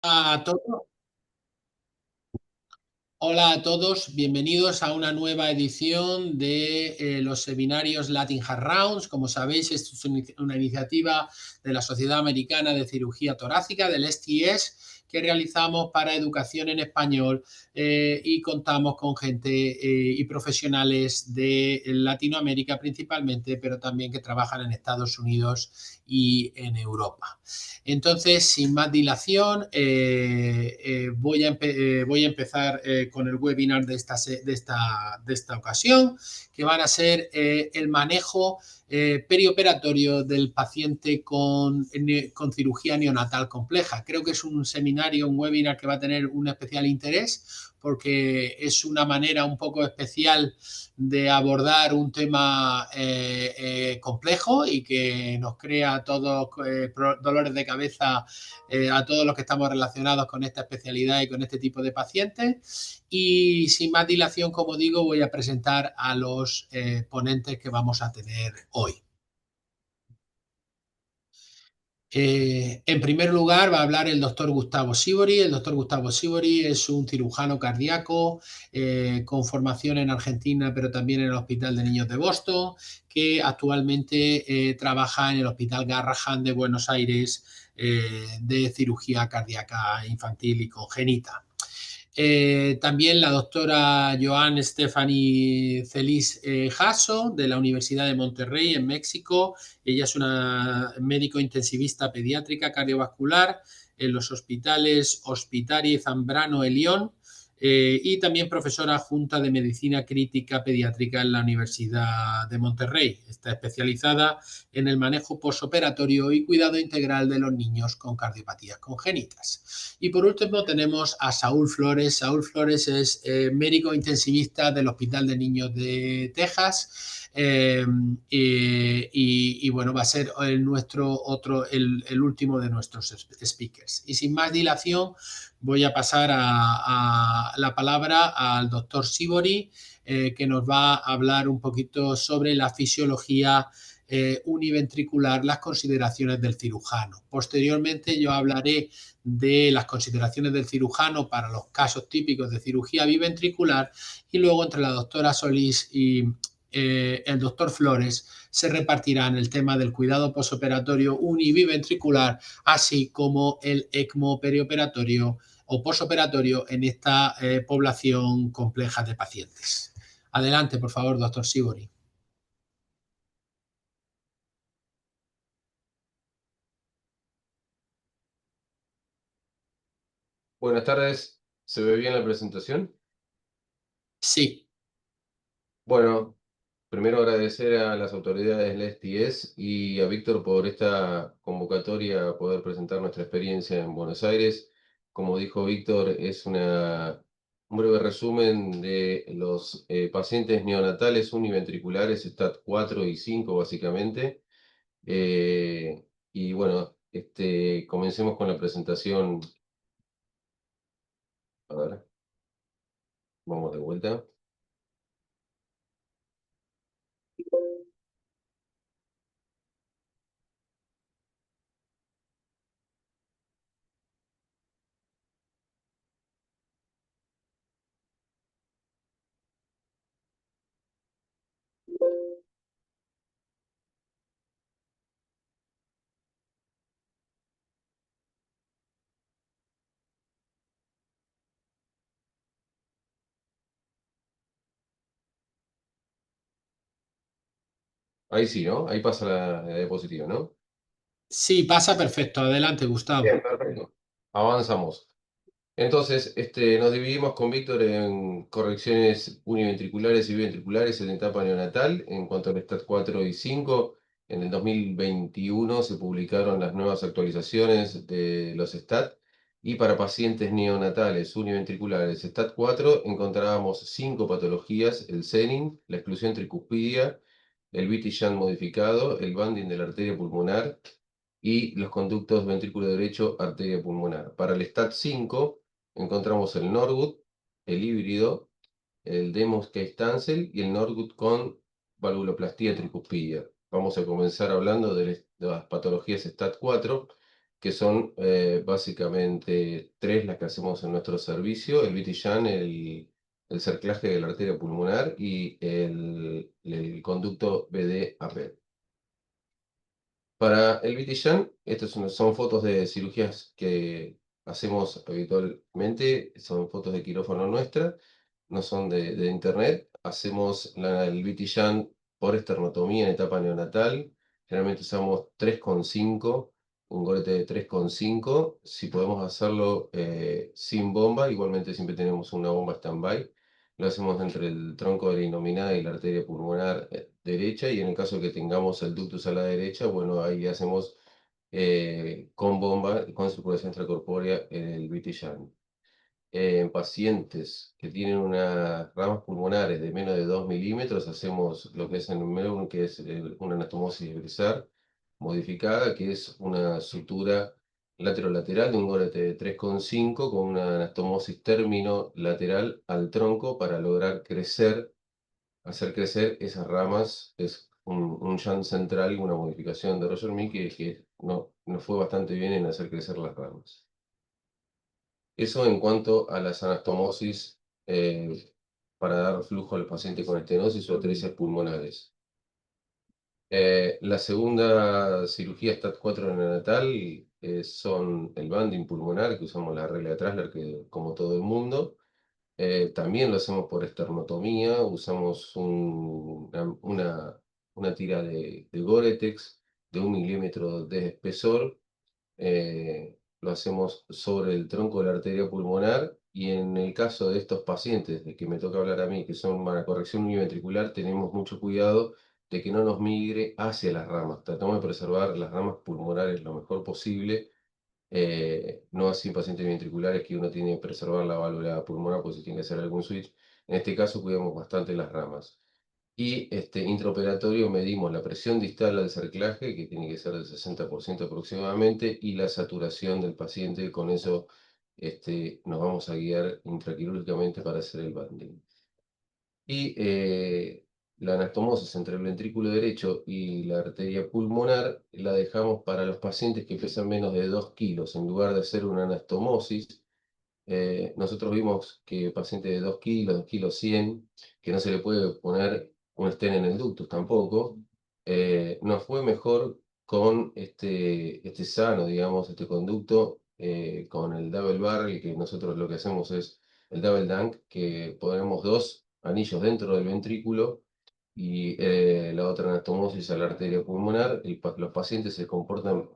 A todos. Hola a todos, bienvenidos a una nueva edición de los seminarios Latin Heart Rounds. Como sabéis, esto es una iniciativa de la Sociedad Americana de Cirugía Torácica, del STS, que realizamos para educación en español y contamos con gente y profesionales de Latinoamérica principalmente, pero también que trabajan en Estados Unidos y en Europa. Entonces, sin más dilación, voy a empezar con el webinar de esta ocasión, que van a ser el manejo perioperatorio del paciente con cirugía neonatal compleja. Creo que es un seminario, un webinar que va a tener un especial interés porque es una manera un poco especial de abordar un tema complejo y que nos crea todos dolores de cabeza a todos los que estamos relacionados con esta especialidad y con este tipo de pacientes. Y sin más dilación, como digo, voy a presentar a los ponentes que vamos a tener hoy. En primer lugar va a hablar el doctor Gustavo Sibori. El doctor Gustavo Sibori es un cirujano cardíaco con formación en Argentina, pero también en el Hospital de Niños de Boston, que actualmente trabaja en el Hospital Garrahan de Buenos Aires de cirugía cardíaca infantil y congénita. También la doctora Joan Stephanie Celis Jasso, de la Universidad de Monterrey, en México. Ella es una médico intensivista pediátrica cardiovascular en los hospitales Hospitari Zambrano Elión y también profesora adjunta de medicina crítica pediátrica en la Universidad de Monterrey. Está especializada en el manejo posoperatorio y cuidado integral de los niños con cardiopatías congénitas. Y por último tenemos a Saúl Flores. Saúl Flores es médico intensivista del Hospital de Niños de Texas. Y bueno, va a ser el último de nuestros speakers. Y sin más dilación, voy a pasar a la palabra al doctor Sibori, que nos va a hablar un poquito sobre la fisiología univentricular, las consideraciones del cirujano. Posteriormente yo hablaré de las consideraciones del cirujano para los casos típicos de cirugía biventricular y luego entre la doctora Solís y el doctor Flores se repartirán el tema del cuidado posoperatorio unibiventricular, así como el ECMO perioperatorio o posoperatorio en esta población compleja de pacientes. Adelante, por favor, doctor Sibori. Buenas tardes, ¿se ve bien la presentación? Sí. Bueno, primero agradecer a las autoridades del STS y a Víctor por esta convocatoria a poder presentar nuestra experiencia en Buenos Aires. Como dijo Víctor, es un breve resumen de los pacientes neonatales univentriculares, STAT 4 y 5 básicamente. Y bueno, comencemos con la presentación. A ver, vamos de vuelta. Ahí sí, ¿no? Ahí pasa la diapositiva, ¿no? Sí, pasa perfecto. Adelante, Bien, Gustavo. perfecto. Avanzamos. Entonces, nos dividimos con Víctor en correcciones univentriculares y biventriculares en etapa neonatal. En cuanto al STAT 4 y 5, en el 2021 se publicaron las nuevas actualizaciones de los STAT. Y para pacientes neonatales univentriculares STAT 4 encontrábamos 5 patologías: el SENIN, la exclusión tricuspidia, el VT-shunt modificado, el banding de la arteria pulmonar y los conductos ventrículo derecho, arteria pulmonar. Para el STAT 5 encontramos el Norwood, el híbrido, el Demos-Case-Tansel y el Norwood con valvuloplastía tricuspidia. Vamos a comenzar hablando de las patologías STAT 4. que son básicamente tres las que hacemos en nuestro servicio: el VT-Shunt, el cerclaje de la arteria pulmonar y el conducto BD-AP. Para el VT-Shunt, estas son fotos de cirugías que hacemos habitualmente, son fotos de quirófano nuestra, no son de internet. Hacemos el VT-Shunt por esternotomía en etapa neonatal. Generalmente usamos 3,5, un gorete de 3,5. Si podemos hacerlo sin bomba, igualmente siempre tenemos una bomba stand-by. Lo hacemos entre el tronco de la innominada y la arteria pulmonar derecha, y en el caso que tengamos el ductus a la derecha, bueno, ahí hacemos con bomba, con circulación extracorpórea, el VT-Shunt. En pacientes que tienen unas ramas pulmonares de menos de 2 milímetros, hacemos lo que es en MERUN, que es una anastomosis Brizard modificada, que es una sutura lateral de un gorete de 3,5 con una anastomosis término lateral al tronco para lograr hacer crecer esas ramas. Es un shunt central, una modificación de Roger Mick que nos fue bastante bien en hacer crecer las ramas. Eso en cuanto a las anastomosis para dar flujo al paciente con estenosis o atresia pulmonares. La segunda cirugía STAT4 neonatal son el banding pulmonar, que usamos la regla de Trasler, que como todo el mundo. También lo hacemos por esternotomía, usamos una tira de Gore-Tex de 1 milímetro de espesor. Lo hacemos sobre el tronco de la arteria pulmonar, y en el caso de estos pacientes de que me toca hablar a mí, que son para corrección univentricular, tenemos mucho cuidado de que no nos migre hacia las ramas. Tratamos de preservar las ramas pulmonares lo mejor posible, no así en pacientes ventriculares que uno tiene que preservar la válvula pulmonar, pues si tiene que hacer algún switch. En este caso cuidamos bastante las ramas. Y intraoperatorio medimos la presión distal al cerclaje, que tiene que ser del 60% aproximadamente, y la saturación del paciente. Con eso nos vamos a guiar intraquirúrgicamente para hacer el banding. Y la anastomosis entre el ventrículo derecho y la arteria pulmonar la dejamos para los pacientes que pesan menos de 2 kilos. En lugar de hacer una anastomosis, nosotros vimos que pacientes de 2 kilos, 2 kilos 100, que no se le puede poner un stent en el ductus tampoco, nos fue mejor con este sano, digamos, este conducto, con el double barrel, que nosotros lo que hacemos es el double dunk, que ponemos dos anillos dentro del ventrículo y la otra anastomosis a la arteria pulmonar. Los pacientes se comportan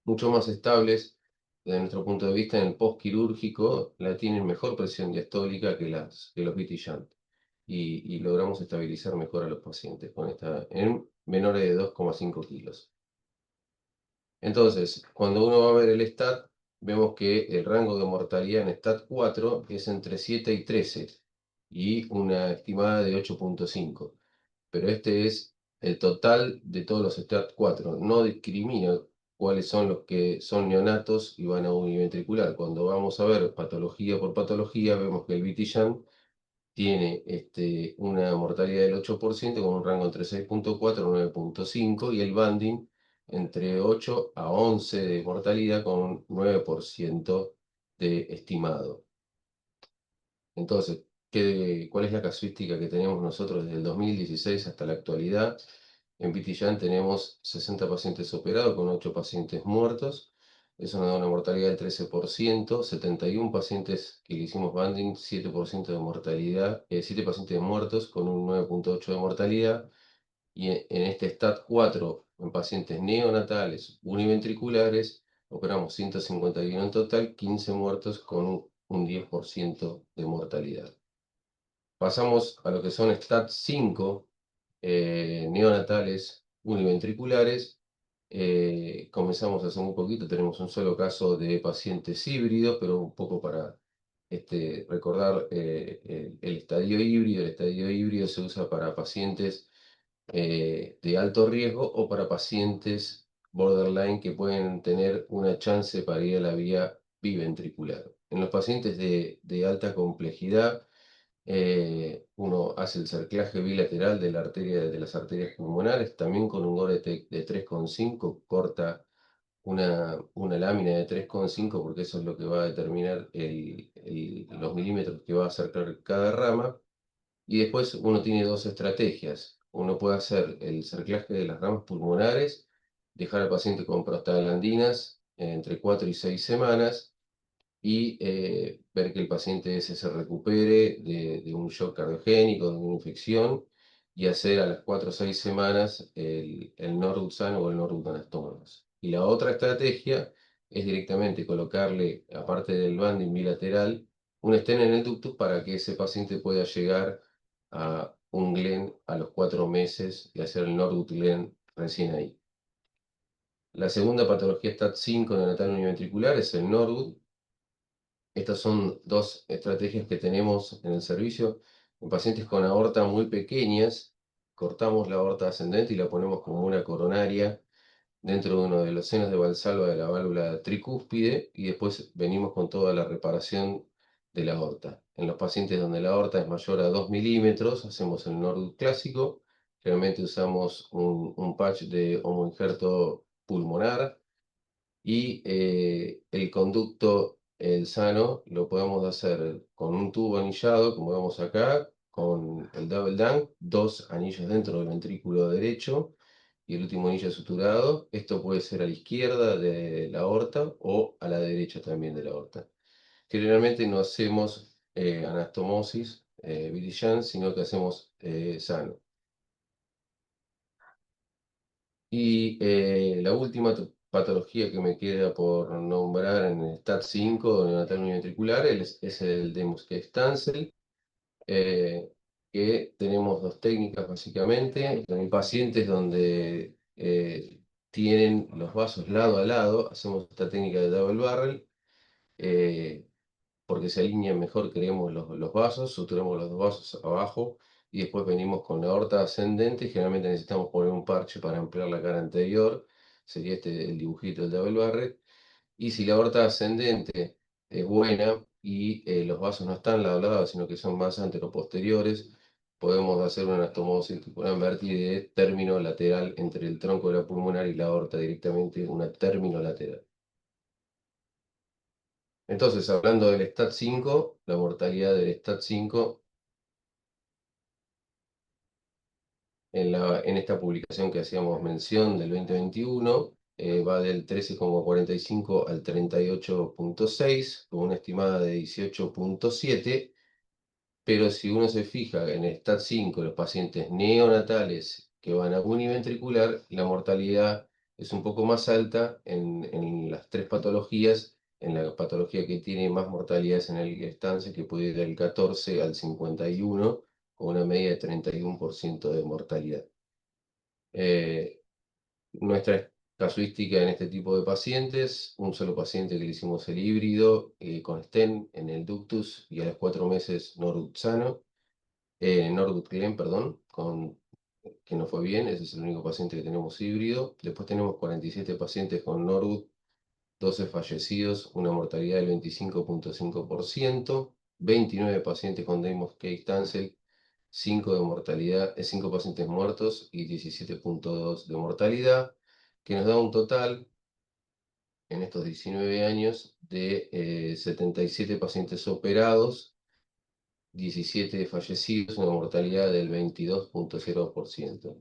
mucho más estables desde nuestro punto de vista en el postquirúrgico, tienen mejor presión diastólica que los VT Shunt, y logramos estabilizar mejor a los pacientes en menores de 2,5 kilos. Entonces, cuando uno va a ver el STAT, vemos que el rango de mortalidad en STAT 4 es entre 7 y 13 y una estimada de 8,5. Pero este es el total de todos los STAT 4. No discrimina cuáles son los que son neonatos y van a univentricular. Cuando vamos a ver patología por patología, vemos que el VT-Shunt tiene una mortalidad del 8% con un rango entre 6,4 y 9,5, y el banding entre 8 a 11 de mortalidad con un 9% de estimado. Entonces, ¿cuál es la casuística que tenemos nosotros desde el 2016 hasta la actualidad? En VT-Shunt tenemos 60 pacientes operados con 8 pacientes muertos. Eso nos da una mortalidad del 13%, 71 pacientes que le hicimos banding, 7% de mortalidad, 7 pacientes muertos con un 9,8 de mortalidad. Y en este STAT 4, en pacientes neonatales univentriculares, operamos 151 en total, 15 muertos con un 10% de mortalidad. Pasamos a lo que son STAT 5, neonatales univentriculares. Comenzamos hace muy poquito, tenemos un solo caso de pacientes híbridos, pero un poco para recordar el estadio híbrido. El estadio híbrido se usa para pacientes de alto riesgo o para pacientes borderline que pueden tener una chance para ir a la vía biventricular. En los pacientes de alta complejidad, uno hace el cerclaje bilateral de las arterias pulmonares, también con un Gore de 3,5, corta una lámina de 3,5 porque eso es lo que va a determinar los milímetros que va a acercar cada rama. Y después uno tiene dos estrategias. Uno puede hacer el cerclaje de las ramas pulmonares, dejar al paciente con prostaglandinas entre 4 y 6 semanas y ver que el paciente ese se recupere de un shock cardiogénico, de una infección, y hacer a las 4 o 6 semanas el Norduxan o el Norduxanastomas. Y la otra estrategia es directamente colocarle, aparte del banding bilateral, un stent en el ductus para que ese paciente pueda llegar a un Glenn a los 4 meses y hacer el Norwood Glenn recién ahí. La segunda patología STAT5 neonatal univentricular es el Norwood. Estas son dos estrategias que tenemos en el servicio. En pacientes con aorta muy pequeñas, cortamos la aorta ascendente y la ponemos como una coronaria dentro de uno de los senos de Valsalva de la válvula tricúspide y después venimos con toda la reparación de la aorta. En los pacientes donde la aorta es mayor a 2 milímetros, hacemos el Norwood clásico. Generalmente usamos un patch de homoinjerto pulmonar y el conducto, el sano, lo podemos hacer con un tubo anillado, como vemos acá, con el double dunk, dos anillos dentro del ventrículo derecho y el último anillo suturado. Esto puede ser a la izquierda de la aorta o a la derecha también de la aorta. Generalmente no hacemos anastomosis, Billy Jean, sino que hacemos sano. Y la última patología que me queda por nombrar en el STAT5 neonatal univentricular es el de Musquet-Stansel, que tenemos dos técnicas básicamente. En pacientes donde tienen los vasos lado a lado, hacemos esta técnica de double barrel, eh, porque se alinean mejor, creemos los vasos, suturamos los dos vasos abajo y después venimos con la aorta ascendente y generalmente necesitamos poner un parche para ampliar la cara anterior, sería este el dibujito del double barrel. Y si la aorta ascendente es buena y los vasos no están lado a lado, sino que son más anteroposteriores, podemos hacer una anastomosis tipo Lamberti de término lateral entre el tronco de la pulmonar y la aorta directamente, una término lateral. Entonces, hablando del STAT5, la mortalidad del STAT5 en esta publicación que hacíamos mención del 2021 va del 13,45 al 38,6, con una estimada de 18,7, pero si uno se fija en el STAT5, los pacientes neonatales que van a univentricular, la mortalidad es un poco más alta en las tres patologías. En la patología que tiene más mortalidad es en el estancia, que puede ir del 14 al 51, con una media de 31% de mortalidad. Nuestra casuística en este tipo de pacientes, un solo paciente que le hicimos el híbrido con stent en el ductus y a los 4 meses Norduxano. Norwood-Glenn, perdón, que no fue bien, ese es el único paciente que tenemos híbrido. Después tenemos 47 pacientes con Norwood, 12 fallecidos, una mortalidad del 25,5%, 29 pacientes con Deimos-Kay-Stansel, 5 de mortalidad, 5 pacientes muertos y 17,2 de mortalidad, que nos da un total en estos 19 años de 77 pacientes operados, 17 fallecidos, una mortalidad del 22,0%.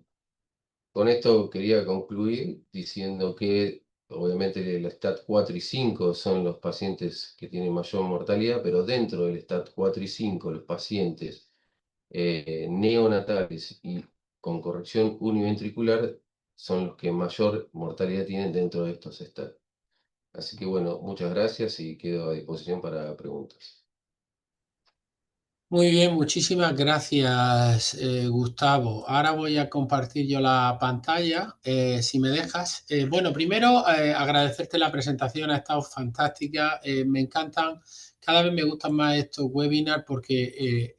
Con esto quería concluir diciendo que obviamente el STAT 4 y 5 son los pacientes que tienen mayor mortalidad, pero dentro del STAT 4 y 5 los pacientes neonatales y con corrección univentricular son los que mayor mortalidad tienen dentro de estos STAT. Así que bueno, muchas gracias y quedo a disposición para preguntas. Muy bien, muchísimas gracias, Gustavo. Ahora voy a compartir yo la pantalla, si me dejas. Bueno, primero agradecerte la presentación, ha estado fantástica. Me encantan, cada vez me gustan más estos webinars porque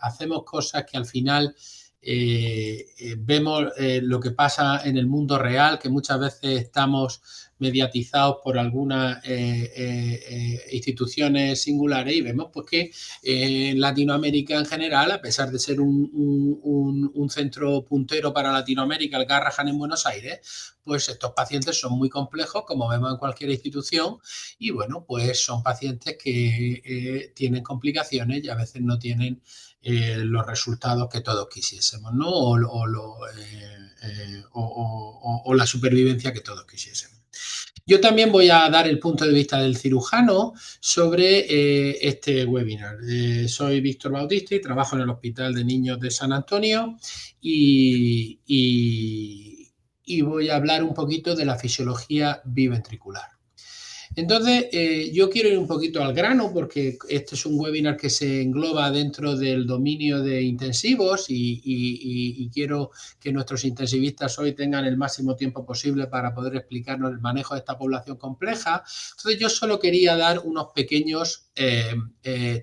hacemos cosas que al final vemos lo que pasa en el mundo real, que muchas veces estamos mediatizados por algunas instituciones singulares, y vemos pues que en Latinoamérica en general, a pesar de ser un centro puntero para Latinoamérica, el Garrahan en Buenos Aires, pues estos pacientes son muy complejos, como vemos en cualquier institución, y bueno, pues son pacientes que tienen complicaciones y a veces no tienen los resultados que todos quisiésemos, ¿no? O la supervivencia que todos quisiésemos. Yo también voy a dar el punto de vista del cirujano sobre este webinar. Soy Víctor Bautista y trabajo en el Hospital de Niños de San Antonio y voy a hablar un poquito de la fisiología biventricular. Entonces, yo quiero ir un poquito al grano porque este es un webinar que se engloba dentro del dominio de intensivos y quiero que nuestros intensivistas hoy tengan el máximo tiempo posible para poder explicarnos el manejo de esta población compleja. Entonces, yo solo quería dar unos pequeños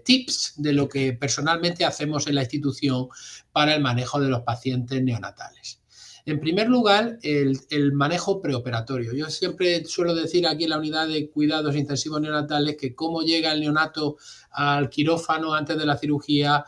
tips de lo que personalmente hacemos en la institución para el manejo de los pacientes neonatales. En primer lugar, el manejo preoperatorio. Yo siempre suelo decir aquí en la unidad de cuidados intensivos neonatales que cómo llega el neonato al quirófano antes de la cirugía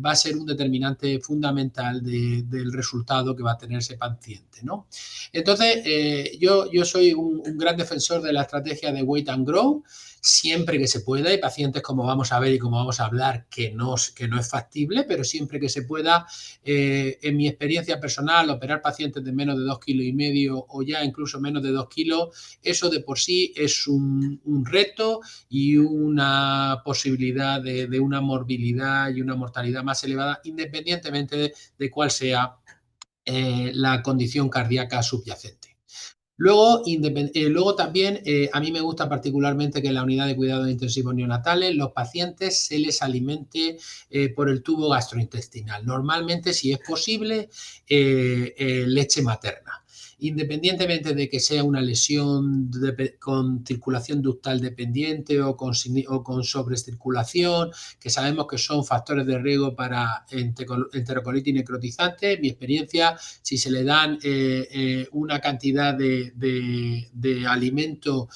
va a ser un determinante fundamental del resultado que va a tener ese paciente, ¿no? Entonces, yo soy un gran defensor de la estrategia de Wait and Grow, siempre que se pueda. Hay pacientes, como vamos a ver y como vamos a hablar, que no es factible, pero siempre que se pueda, en mi experiencia personal, operar pacientes de menos de 2,5 kilos o ya incluso menos de 2 kilos, eso de por sí es un reto y una posibilidad de una morbilidad y una mortalidad más elevada, independientemente de cuál sea la condición cardíaca subyacente. Luego también a mí me gusta particularmente que en la unidad de cuidados intensivos neonatales los pacientes se les alimente por el tubo gastrointestinal. Normalmente, si es posible, leche materna. Independientemente de que sea una lesión con circulación ductal dependiente o con sobrecirculación, que sabemos que son factores de riesgo para enterocolitis necrotizante, en mi experiencia, si se le dan una cantidad de alimento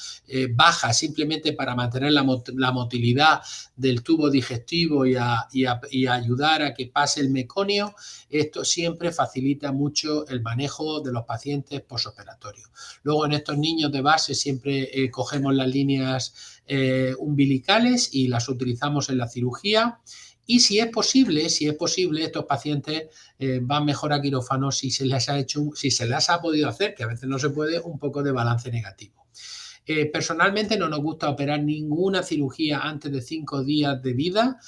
baja simplemente para mantener la motilidad del tubo digestivo y ayudar a que pase el meconio, esto siempre facilita mucho el manejo de los pacientes posoperatorios. Luego, en estos niños de base siempre cogemos las líneas umbilicales y las utilizamos en la cirugía. Y si es posible, estos pacientes van mejor a quirófano si se les ha podido hacer, que a veces no se puede, un poco de balance negativo. Personalmente no nos gusta operar ninguna cirugía antes de 5 días de vida,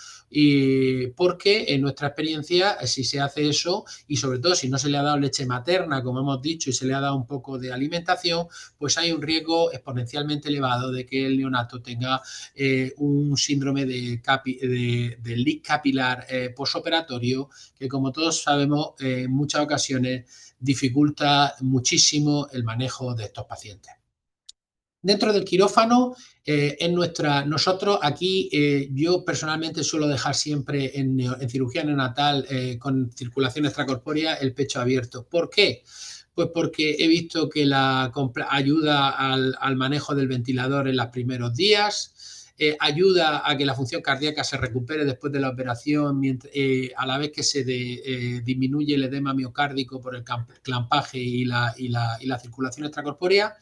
porque en nuestra experiencia, si se hace eso, y sobre todo si no se le ha dado leche materna, como hemos dicho, y se le ha dado un poco de alimentación, pues hay un riesgo exponencialmente elevado de que el neonato tenga un síndrome de leak capilar posoperatorio, que como todos sabemos, en muchas ocasiones dificulta muchísimo el manejo de estos pacientes. Dentro del quirófano, nosotros aquí, yo personalmente suelo dejar siempre en cirugía neonatal con circulación extracorpórea el pecho abierto. ¿Por qué? Pues porque he visto que ayuda al manejo del ventilador en los primeros días, ayuda a que la función cardíaca se recupere después de la operación, a la vez que se disminuye el edema miocárdico por el clampaje y la circulación extracorpórea.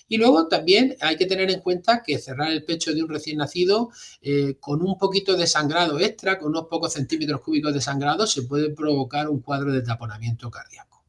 Y luego también hay que tener en cuenta que cerrar el pecho de un recién nacido con un poquito de sangrado extra, con unos pocos centímetros cúbicos de sangrado, se puede provocar un cuadro de taponamiento cardíaco.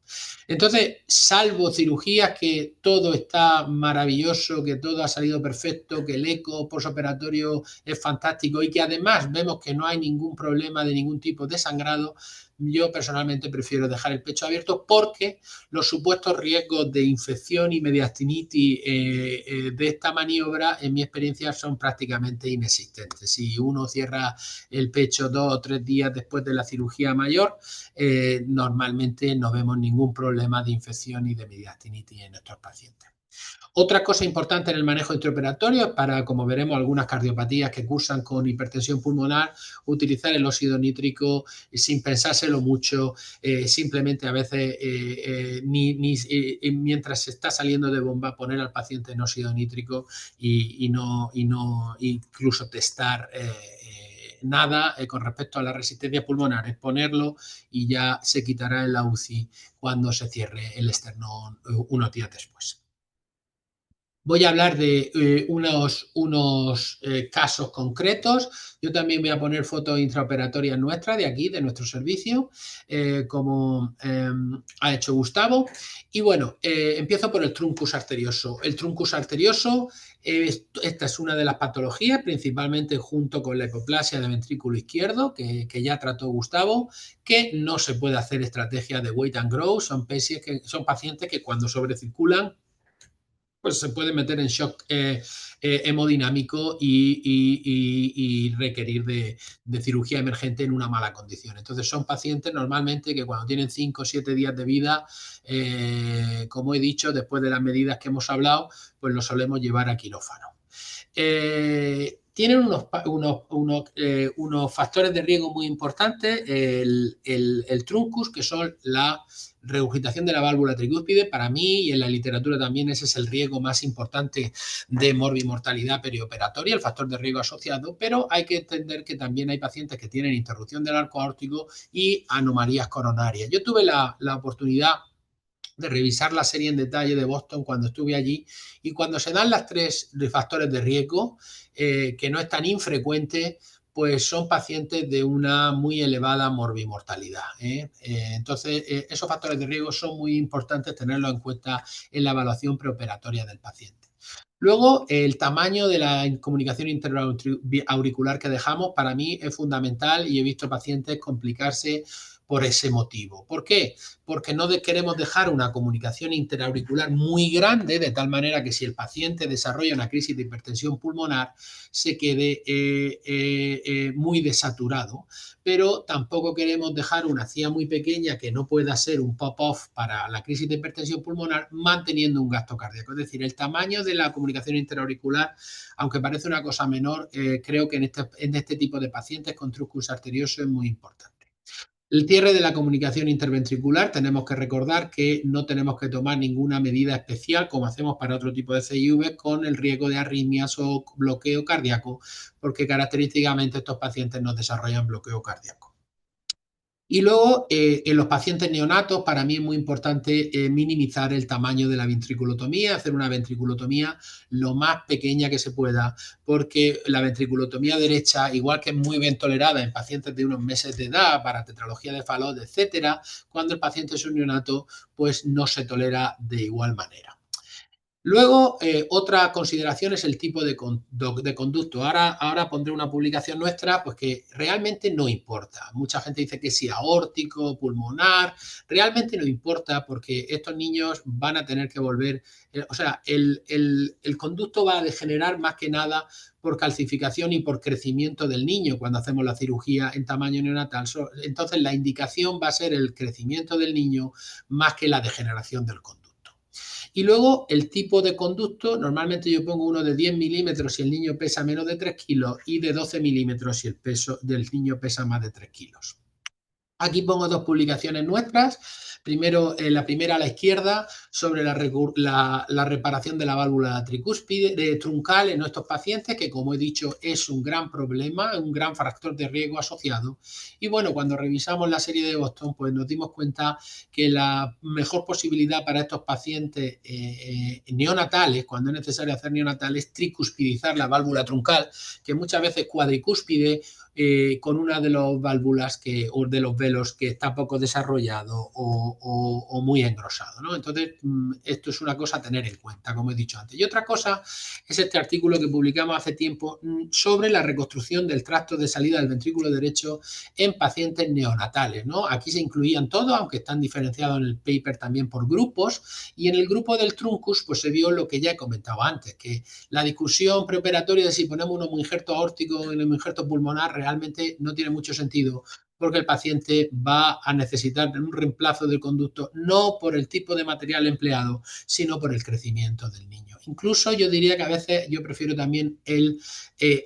Entonces, salvo cirugías que todo está maravilloso, que todo ha salido perfecto, que el eco postoperatorio es fantástico y que además vemos que no hay ningún problema de ningún tipo de sangrado, yo personalmente prefiero dejar el pecho abierto porque los supuestos riesgos de infección y mediastinitis de esta maniobra, en mi experiencia, son prácticamente inexistentes. Si uno cierra el pecho 2 o 3 días después de la cirugía mayor, normalmente no vemos ningún problema de infección y de mediastinitis en nuestros pacientes. Otra cosa importante en el manejo intraoperatorio es para, como veremos, algunas cardiopatías que cursan con hipertensión pulmonar, utilizar el óxido nítrico sin pensárselo mucho, simplemente a veces mientras se está saliendo de bomba poner al paciente en óxido nítrico y no incluso testar nada con respecto a la resistencia pulmonar, exponerlo y ya se quitará en la UCI cuando se cierre el esternón unos días después. Voy a hablar de unos casos concretos. Yo también voy a poner fotos intraoperatorias nuestras de aquí, de nuestro servicio, como ha hecho Gustavo. Y bueno, empiezo por el truncus arterioso. El truncus arterioso, esta es una de las patologías, principalmente junto con la hipoplasia de ventrículo izquierdo, que ya trató Gustavo, que no se puede hacer estrategia de weight and growth. Son pacientes que cuando sobrecirculan, pues se puede meter en shock hemodinámico y requerir de cirugía emergente en una mala condición. Entonces son pacientes normalmente que cuando tienen 5 o 7 días de vida, como he dicho, después de las medidas que hemos hablado, pues los solemos llevar a quirófano. Tienen unos factores de riesgo muy importantes, el truncus, que son la regurgitación de la válvula tricúspide. Para mí, y en la literatura también, ese es el riesgo más importante de morbimortalidad perioperatoria, el factor de riesgo asociado, pero hay que entender que también hay pacientes que tienen interrupción del arco aórtico y anomalías coronarias. Yo tuve la oportunidad de revisar la serie en detalle de Boston cuando estuve allí, y cuando se dan las tres factores de riesgo, que no es tan infrecuente, pues son pacientes de una muy elevada morbimortalidad. Entonces, esos factores de riesgo son muy importantes tenerlos en cuenta en la evaluación preoperatoria del paciente. Luego, el tamaño de la comunicación interauricular que dejamos para mí es fundamental, y he visto pacientes complicarse por ese motivo. ¿Por qué? Porque no queremos dejar una comunicación interauricular muy grande, de tal manera que si el paciente desarrolla una crisis de hipertensión pulmonar, se quede muy desaturado, pero tampoco queremos dejar una CIA muy pequeña que no pueda ser un pop-off para la crisis de hipertensión pulmonar, manteniendo un gasto cardíaco. Es decir, el tamaño de la comunicación interauricular, aunque parece una cosa menor, creo que en este tipo de pacientes con truncus arterioso es muy importante. El cierre de la comunicación interventricular, tenemos que recordar que no tenemos que tomar ninguna medida especial como hacemos para otro tipo de CIV con el riesgo de arritmias o bloqueo cardíaco, porque característicamente estos pacientes no desarrollan bloqueo cardíaco. Y luego, en los pacientes neonatos, para mí es muy importante minimizar el tamaño de la ventriculotomía, hacer una ventriculotomía lo más pequeña que se pueda, porque la ventriculotomía derecha, igual que es muy bien tolerada en pacientes de unos meses de edad, para tetralogía de Fallot, etcétera, cuando el paciente es un neonato, pues no se tolera de igual manera. Luego, otra consideración es el tipo de conducto. Ahora pondré una publicación nuestra, pues que realmente no importa. Mucha gente dice que si aórtico, pulmonar, realmente no importa, porque estos niños van a tener que volver, o sea, el conducto va a degenerar más que nada por calcificación y por crecimiento del niño cuando hacemos la cirugía en tamaño neonatal. Entonces, la indicación va a ser el crecimiento del niño más que la degeneración del conducto. Y luego el tipo de conducto, normalmente yo pongo uno de 10 milímetros si el niño pesa menos de 3 kilos y de 12 milímetros si el peso del niño pesa más de 3 kilos. Aquí pongo dos publicaciones nuestras. Primero, la primera a la izquierda, sobre la reparación de la válvula tricúspide truncal en nuestros pacientes, que como he dicho es un gran problema, un gran factor de riesgo asociado. Y bueno, cuando revisamos la serie de Boston, pues nos dimos cuenta que la mejor posibilidad para estos pacientes neonatales, cuando es necesario hacer neonatales, es tricuspidizar la válvula truncal, que muchas veces cuadricúspide, con una de las válvulas o de los velos que está poco desarrollado o muy engrosado, ¿no? Entonces, esto es una cosa a tener en cuenta, como he dicho antes. Y otra cosa es este artículo que publicamos hace tiempo sobre la reconstrucción del tracto de salida del ventrículo derecho en pacientes neonatales, ¿no? Aquí se incluían todos, aunque están diferenciados en el paper también por grupos, y en el grupo del truncus pues se vio lo que ya he comentado antes, que la discusión preoperatoria de si ponemos un homoinjerto aórtico en el homoinjerto pulmonar realmente no tiene mucho sentido, porque el paciente va a necesitar un reemplazo del conducto no por el tipo de material empleado, sino por el crecimiento del niño. Incluso yo diría que a veces yo prefiero también el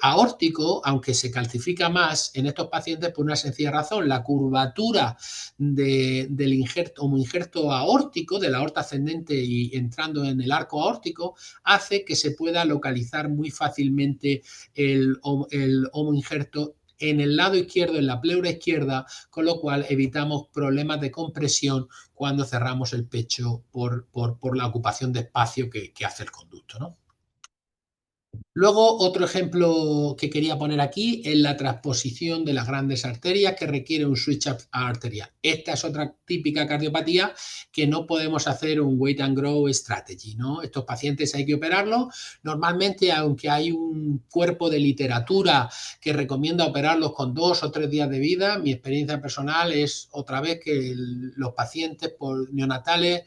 aórtico, aunque se calcifica más en estos pacientes por una sencilla razón. La curvatura del injerto aórtico, de la aorta ascendente y entrando en el arco aórtico, hace que se pueda localizar muy fácilmente el homoinjerto en el lado izquierdo, en la pleura izquierda, con lo cual evitamos problemas de compresión cuando cerramos el pecho por la ocupación de espacio que hace el conducto, ¿no? Luego, otro ejemplo que quería poner aquí es la transposición de las grandes arterias que requiere un switch arterial. Esta es otra típica cardiopatía que no podemos hacer un wait and grow strategy, ¿no? Estos pacientes hay que operarlos. Normalmente, aunque hay un cuerpo de literatura que recomienda operarlos con 2 o 3 días de vida, mi experiencia personal es otra vez que los pacientes neonatales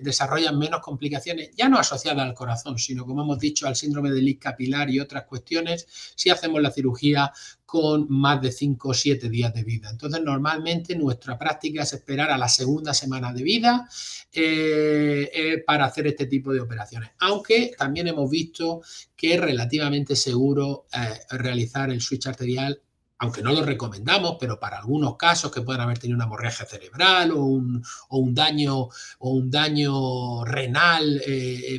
desarrollan menos complicaciones, ya no asociadas al corazón, sino como hemos dicho, al síndrome de Leigh capilar y otras cuestiones, si hacemos la cirugía con más de 5 o 7 días de vida. Entonces, normalmente nuestra práctica es esperar a la segunda semana de vida para hacer este tipo de operaciones. Aunque también hemos visto que es relativamente seguro realizar el switch arterial, aunque no lo recomendamos, pero para algunos casos que puedan haber tenido una hemorragia cerebral o un daño renal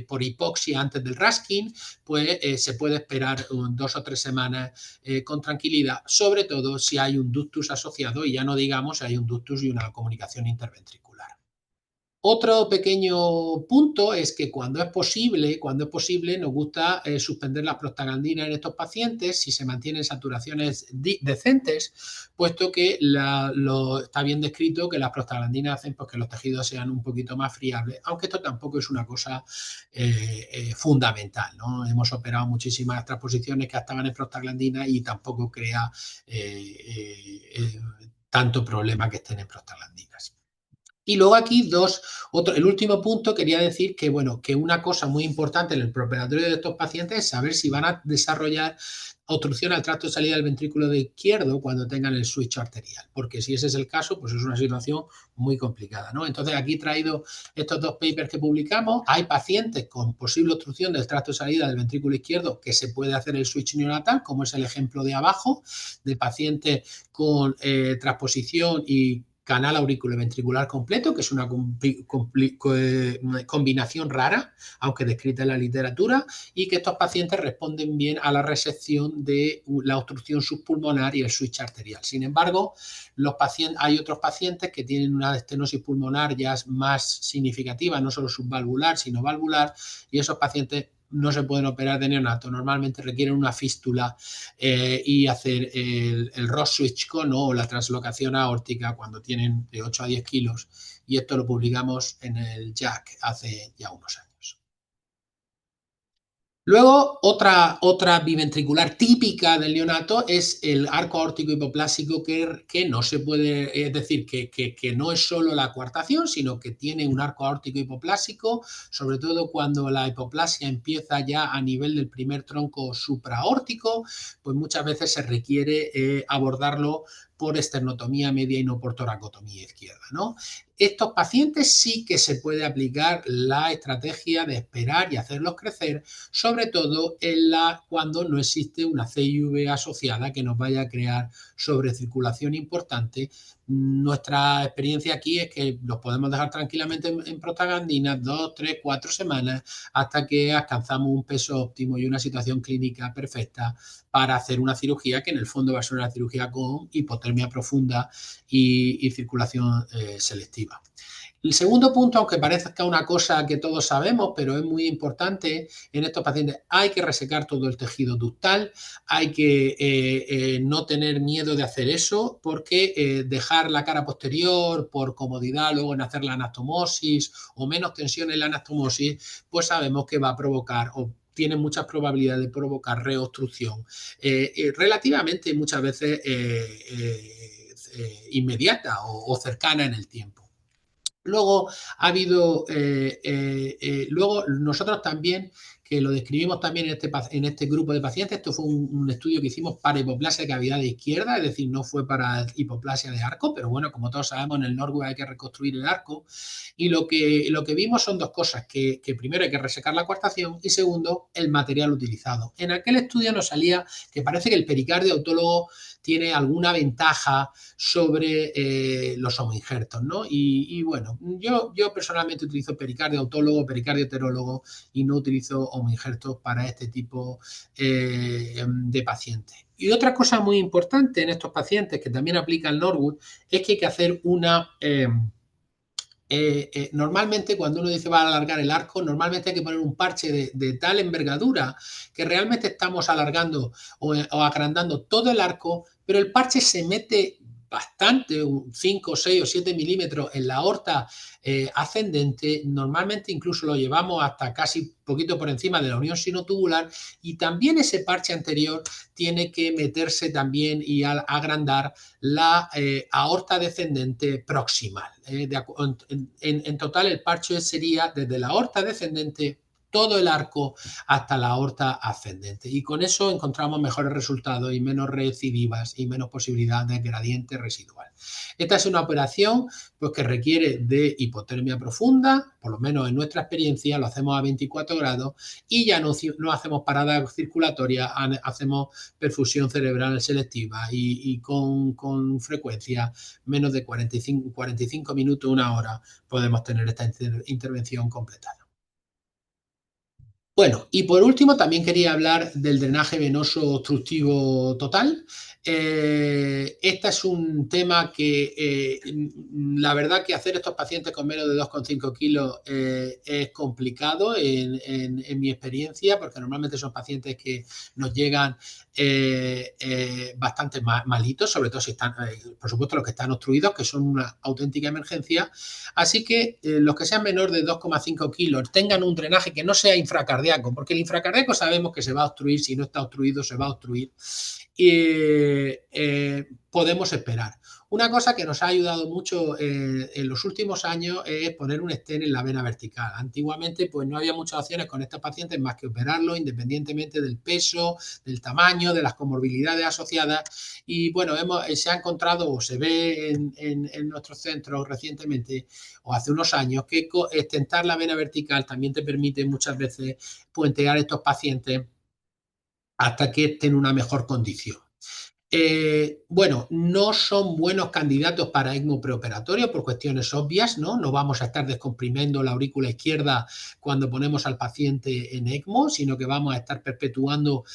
por hipoxia antes del Raskin, pues se puede esperar 2 o 3 semanas con tranquilidad, sobre todo si hay un ductus asociado y ya no digamos si hay un ductus y una comunicación interventricular. Otro pequeño punto es que cuando es posible, nos gusta suspender las prostaglandinas en estos pacientes si se mantienen saturaciones decentes, puesto que está bien descrito que las prostaglandinas hacen pues, que los tejidos sean un poquito más friables, aunque esto tampoco es una cosa fundamental, ¿no? Hemos operado muchísimas transposiciones que estaban en prostaglandinas y tampoco crea tanto problema que estén en prostaglandinas. Y luego aquí el último punto quería decir que, bueno, que una cosa muy importante en el preoperatorio de estos pacientes es saber si van a desarrollar obstrucción al tracto de salida del ventrículo izquierdo cuando tengan el switch arterial, porque si ese es el caso, pues es una situación muy complicada, ¿no? Entonces aquí he traído estos 2 papers que publicamos. Hay pacientes con posible obstrucción del tracto de salida del ventrículo izquierdo que se puede hacer el switch neonatal, como es el ejemplo de abajo, de pacientes con transposición y canal auriculoventricular completo, que es una combinación rara, aunque descrita en la literatura, y que estos pacientes responden bien a la resección de la obstrucción subpulmonar y el switch arterial. Sin embargo, hay otros pacientes que tienen una estenosis pulmonar ya más significativa, no solo subvalvular, sino valvular, y esos pacientes no se pueden operar de neonato, normalmente requieren una fístula y hacer el Ross Switch Con o la translocación aórtica cuando tienen de 8 a 10 kilos, y esto lo publicamos en el JACC hace ya unos años. Luego, otra biventricular típica del neonato es el arco aórtico hipoplásico que no se puede, es decir, que no es solo la coartación, sino que tiene un arco aórtico hipoplásico, sobre todo cuando la hipoplasia empieza ya a nivel del primer tronco supraórtico, pues muchas veces se requiere abordarlo por esternotomía media y no por toracotomía izquierda, ¿no? Estos pacientes sí que se puede aplicar la estrategia de esperar y hacerlos crecer, sobre todo cuando no existe una CIV asociada que nos vaya a crear sobrecirculación importante. Nuestra experiencia aquí es que los podemos dejar tranquilamente en prostaglandinas 2, 3, 4 semanas hasta que alcanzamos un peso óptimo y una situación clínica perfecta para hacer una cirugía que en el fondo va a ser una cirugía con hipotermia profunda y circulación selectiva. El segundo punto, aunque parezca una cosa que todos sabemos, pero es muy importante en estos pacientes, hay que resecar todo el tejido ductal, hay que no tener miedo de hacer eso, porque dejar la cara posterior por comodidad luego en hacer la anastomosis o menos tensión en la anastomosis, pues sabemos que va a provocar o tiene muchas probabilidades de provocar reobstrucción relativamente muchas veces inmediata o cercana en el tiempo. Luego ha habido, luego nosotros también que lo describimos también en este grupo de pacientes. Esto fue un estudio que hicimos para hipoplasia de cavidad de izquierda, es decir, no fue para hipoplasia de arco, pero bueno, como todos sabemos, en el Norwood hay que reconstruir el arco. Y lo que vimos son dos cosas, que primero hay que resecar la coartación y segundo, el material utilizado. En aquel estudio nos salía que parece que el pericardio autólogo tiene alguna ventaja sobre los homoinjertos, ¿no? Y bueno, yo personalmente utilizo pericardio autólogo, pericardio heterólogo y no utilizo homoinjertos para este tipo de pacientes. Y otra cosa muy importante en estos pacientes que también aplica el Norwood es que hay que hacer una... normalmente cuando uno dice va a alargar el arco, normalmente hay que poner un parche de tal envergadura que realmente estamos alargando o agrandando todo el arco, pero el parche se mete bastante, 5, 6 o 7 milímetros en la aorta ascendente, normalmente incluso lo llevamos hasta casi poquito por encima de la unión sinotubular, y también ese parche anterior tiene que meterse también y agrandar la aorta descendente proximal. En total el parche sería desde la aorta descendente todo el arco hasta la aorta ascendente, y con eso encontramos mejores resultados y menos recidivas y menos posibilidad de gradiente residual. Esta es una operación pues, que requiere de hipotermia profunda, por lo menos en nuestra experiencia lo hacemos a 24 grados y ya no hacemos parada circulatoria, hacemos perfusión cerebral selectiva y con frecuencia menos de 45 minutos, una hora, podemos tener esta intervención completada. Bueno, y por último también quería hablar del drenaje venoso obstructivo total. Este es un tema que la verdad que hacer estos pacientes con menos de 2,5 kilos es complicado en mi experiencia, porque normalmente son pacientes que nos llegan bastante malitos, sobre todo si están, por supuesto, los que están obstruidos, que son una auténtica emergencia. Así que los que sean menor de 2,5 kilos tengan un drenaje que no sea infracardíaco, porque el infracardíaco sabemos que se va a obstruir, si no está obstruido se va a obstruir, y podemos esperar. Una cosa que nos ha ayudado mucho en los últimos años es poner un stent en la vena vertical. Antiguamente pues no había muchas opciones con estos pacientes más que operarlo independientemente del peso, del tamaño, de las comorbilidades asociadas, y bueno, se ha encontrado o se ve en nuestros centros recientemente o hace unos años que estentar la vena vertical también te permite muchas veces puentear estos pacientes hasta que estén en una mejor condición. Bueno, no son buenos candidatos para ECMO preoperatorio por cuestiones obvias, ¿no? No vamos a estar descomprimiendo la aurícula izquierda cuando ponemos al paciente en ECMO, sino que vamos a estar perpetuando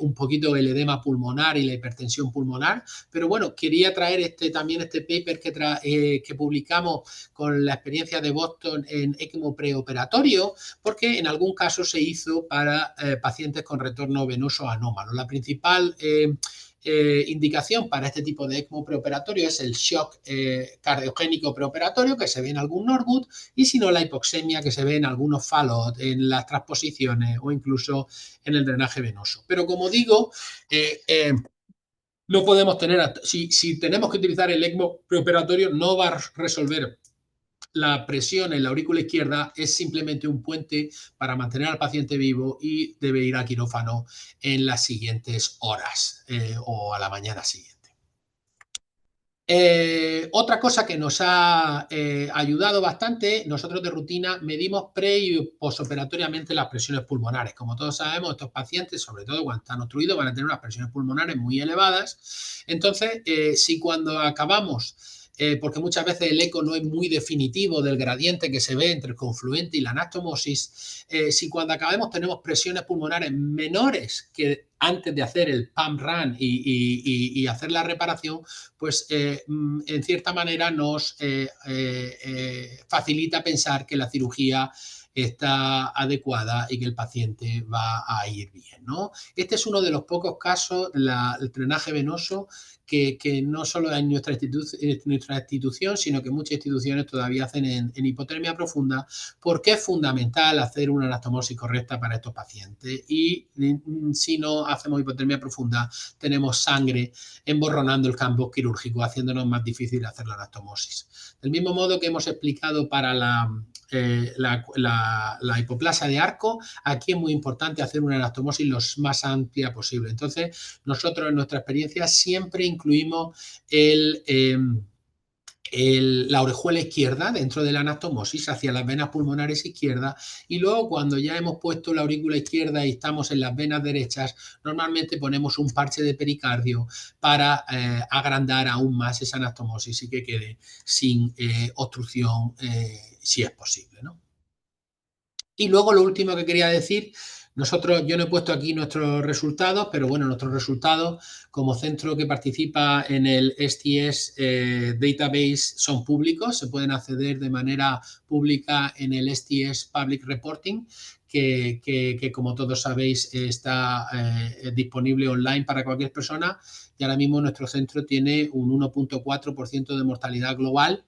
un poquito el edema pulmonar y la hipertensión pulmonar. Pero bueno, quería traer también este paper que publicamos con la experiencia de Boston en ECMO preoperatorio, porque en algún caso se hizo para pacientes con retorno venoso anómalo. La principal indicación para este tipo de ECMO preoperatorio es el shock cardiogénico preoperatorio que se ve en algún Norwood, y si no la hipoxemia que se ve en algunos fallout, en las transposiciones o incluso en el drenaje venoso. Pero como digo, no podemos tener, si tenemos que utilizar el ECMO preoperatorio no va a resolver la presión en la aurícula izquierda, es simplemente un puente para mantener al paciente vivo y debe ir a quirófano en las siguientes horas o a la mañana siguiente. Otra cosa que nos ha ayudado bastante, nosotros de rutina medimos pre y posoperatoriamente las presiones pulmonares. Como todos sabemos, estos pacientes, sobre todo cuando están obstruidos, van a tener unas presiones pulmonares muy elevadas. Entonces, si cuando acabamos porque muchas veces el eco no es muy definitivo del gradiente que se ve entre el confluente y la anastomosis, si cuando acabemos tenemos presiones pulmonares menores que antes de hacer el pump run y hacer la reparación, pues en cierta manera nos facilita pensar que la cirugía está adecuada y que el paciente va a ir bien, ¿no? Este es uno de los pocos casos, el drenaje venoso, que no solo en nuestra institución, sino que muchas instituciones todavía hacen en hipotermia profunda, porque es fundamental hacer una anastomosis correcta para estos pacientes. Y si no hacemos hipotermia profunda, tenemos sangre emborronando el campo quirúrgico, haciéndonos más difícil hacer la anastomosis. Del mismo modo que hemos explicado para la hipoplasia de arco, aquí es muy importante hacer una anastomosis lo más amplia posible. Entonces, nosotros en nuestra experiencia siempre incluimos la orejuela izquierda dentro de la anastomosis hacia las venas pulmonares izquierdas, y luego cuando ya hemos puesto la aurícula izquierda y estamos en las venas derechas, normalmente ponemos un parche de pericardio para agrandar aún más esa anastomosis y que quede sin obstrucción si es posible, ¿no? Y luego lo último que quería decir, yo no he puesto aquí nuestros resultados, pero bueno, nuestros resultados como centro que participa en el STS Database son públicos, se pueden acceder de manera pública en el STS Public Reporting, que como todos sabéis está disponible online para cualquier persona, y ahora mismo nuestro centro tiene un 1,4% de mortalidad global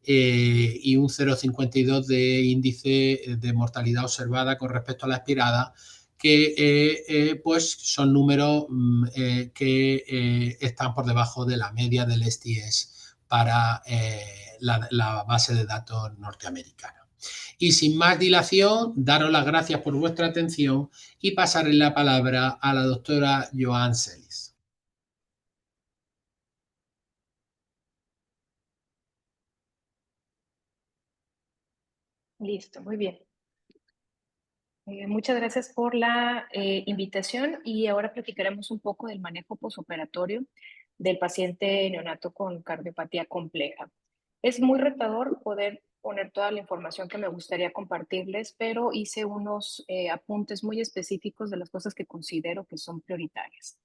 y un 0,52 de índice de mortalidad observada con respecto a la expirada, que pues son números que están por debajo de la media del STS para la base de datos norteamericana. Y sin más dilación, daros las gracias por vuestra atención y pasaré la palabra a la doctora Joan Celis. Listo, muy bien. Muchas gracias por la invitación y ahora platicaremos un poco del manejo posoperatorio del paciente neonato con cardiopatía compleja. Es muy retador poder poner toda la información que me gustaría compartirles, pero hice unos apuntes muy específicos de las cosas que considero que son prioritarias.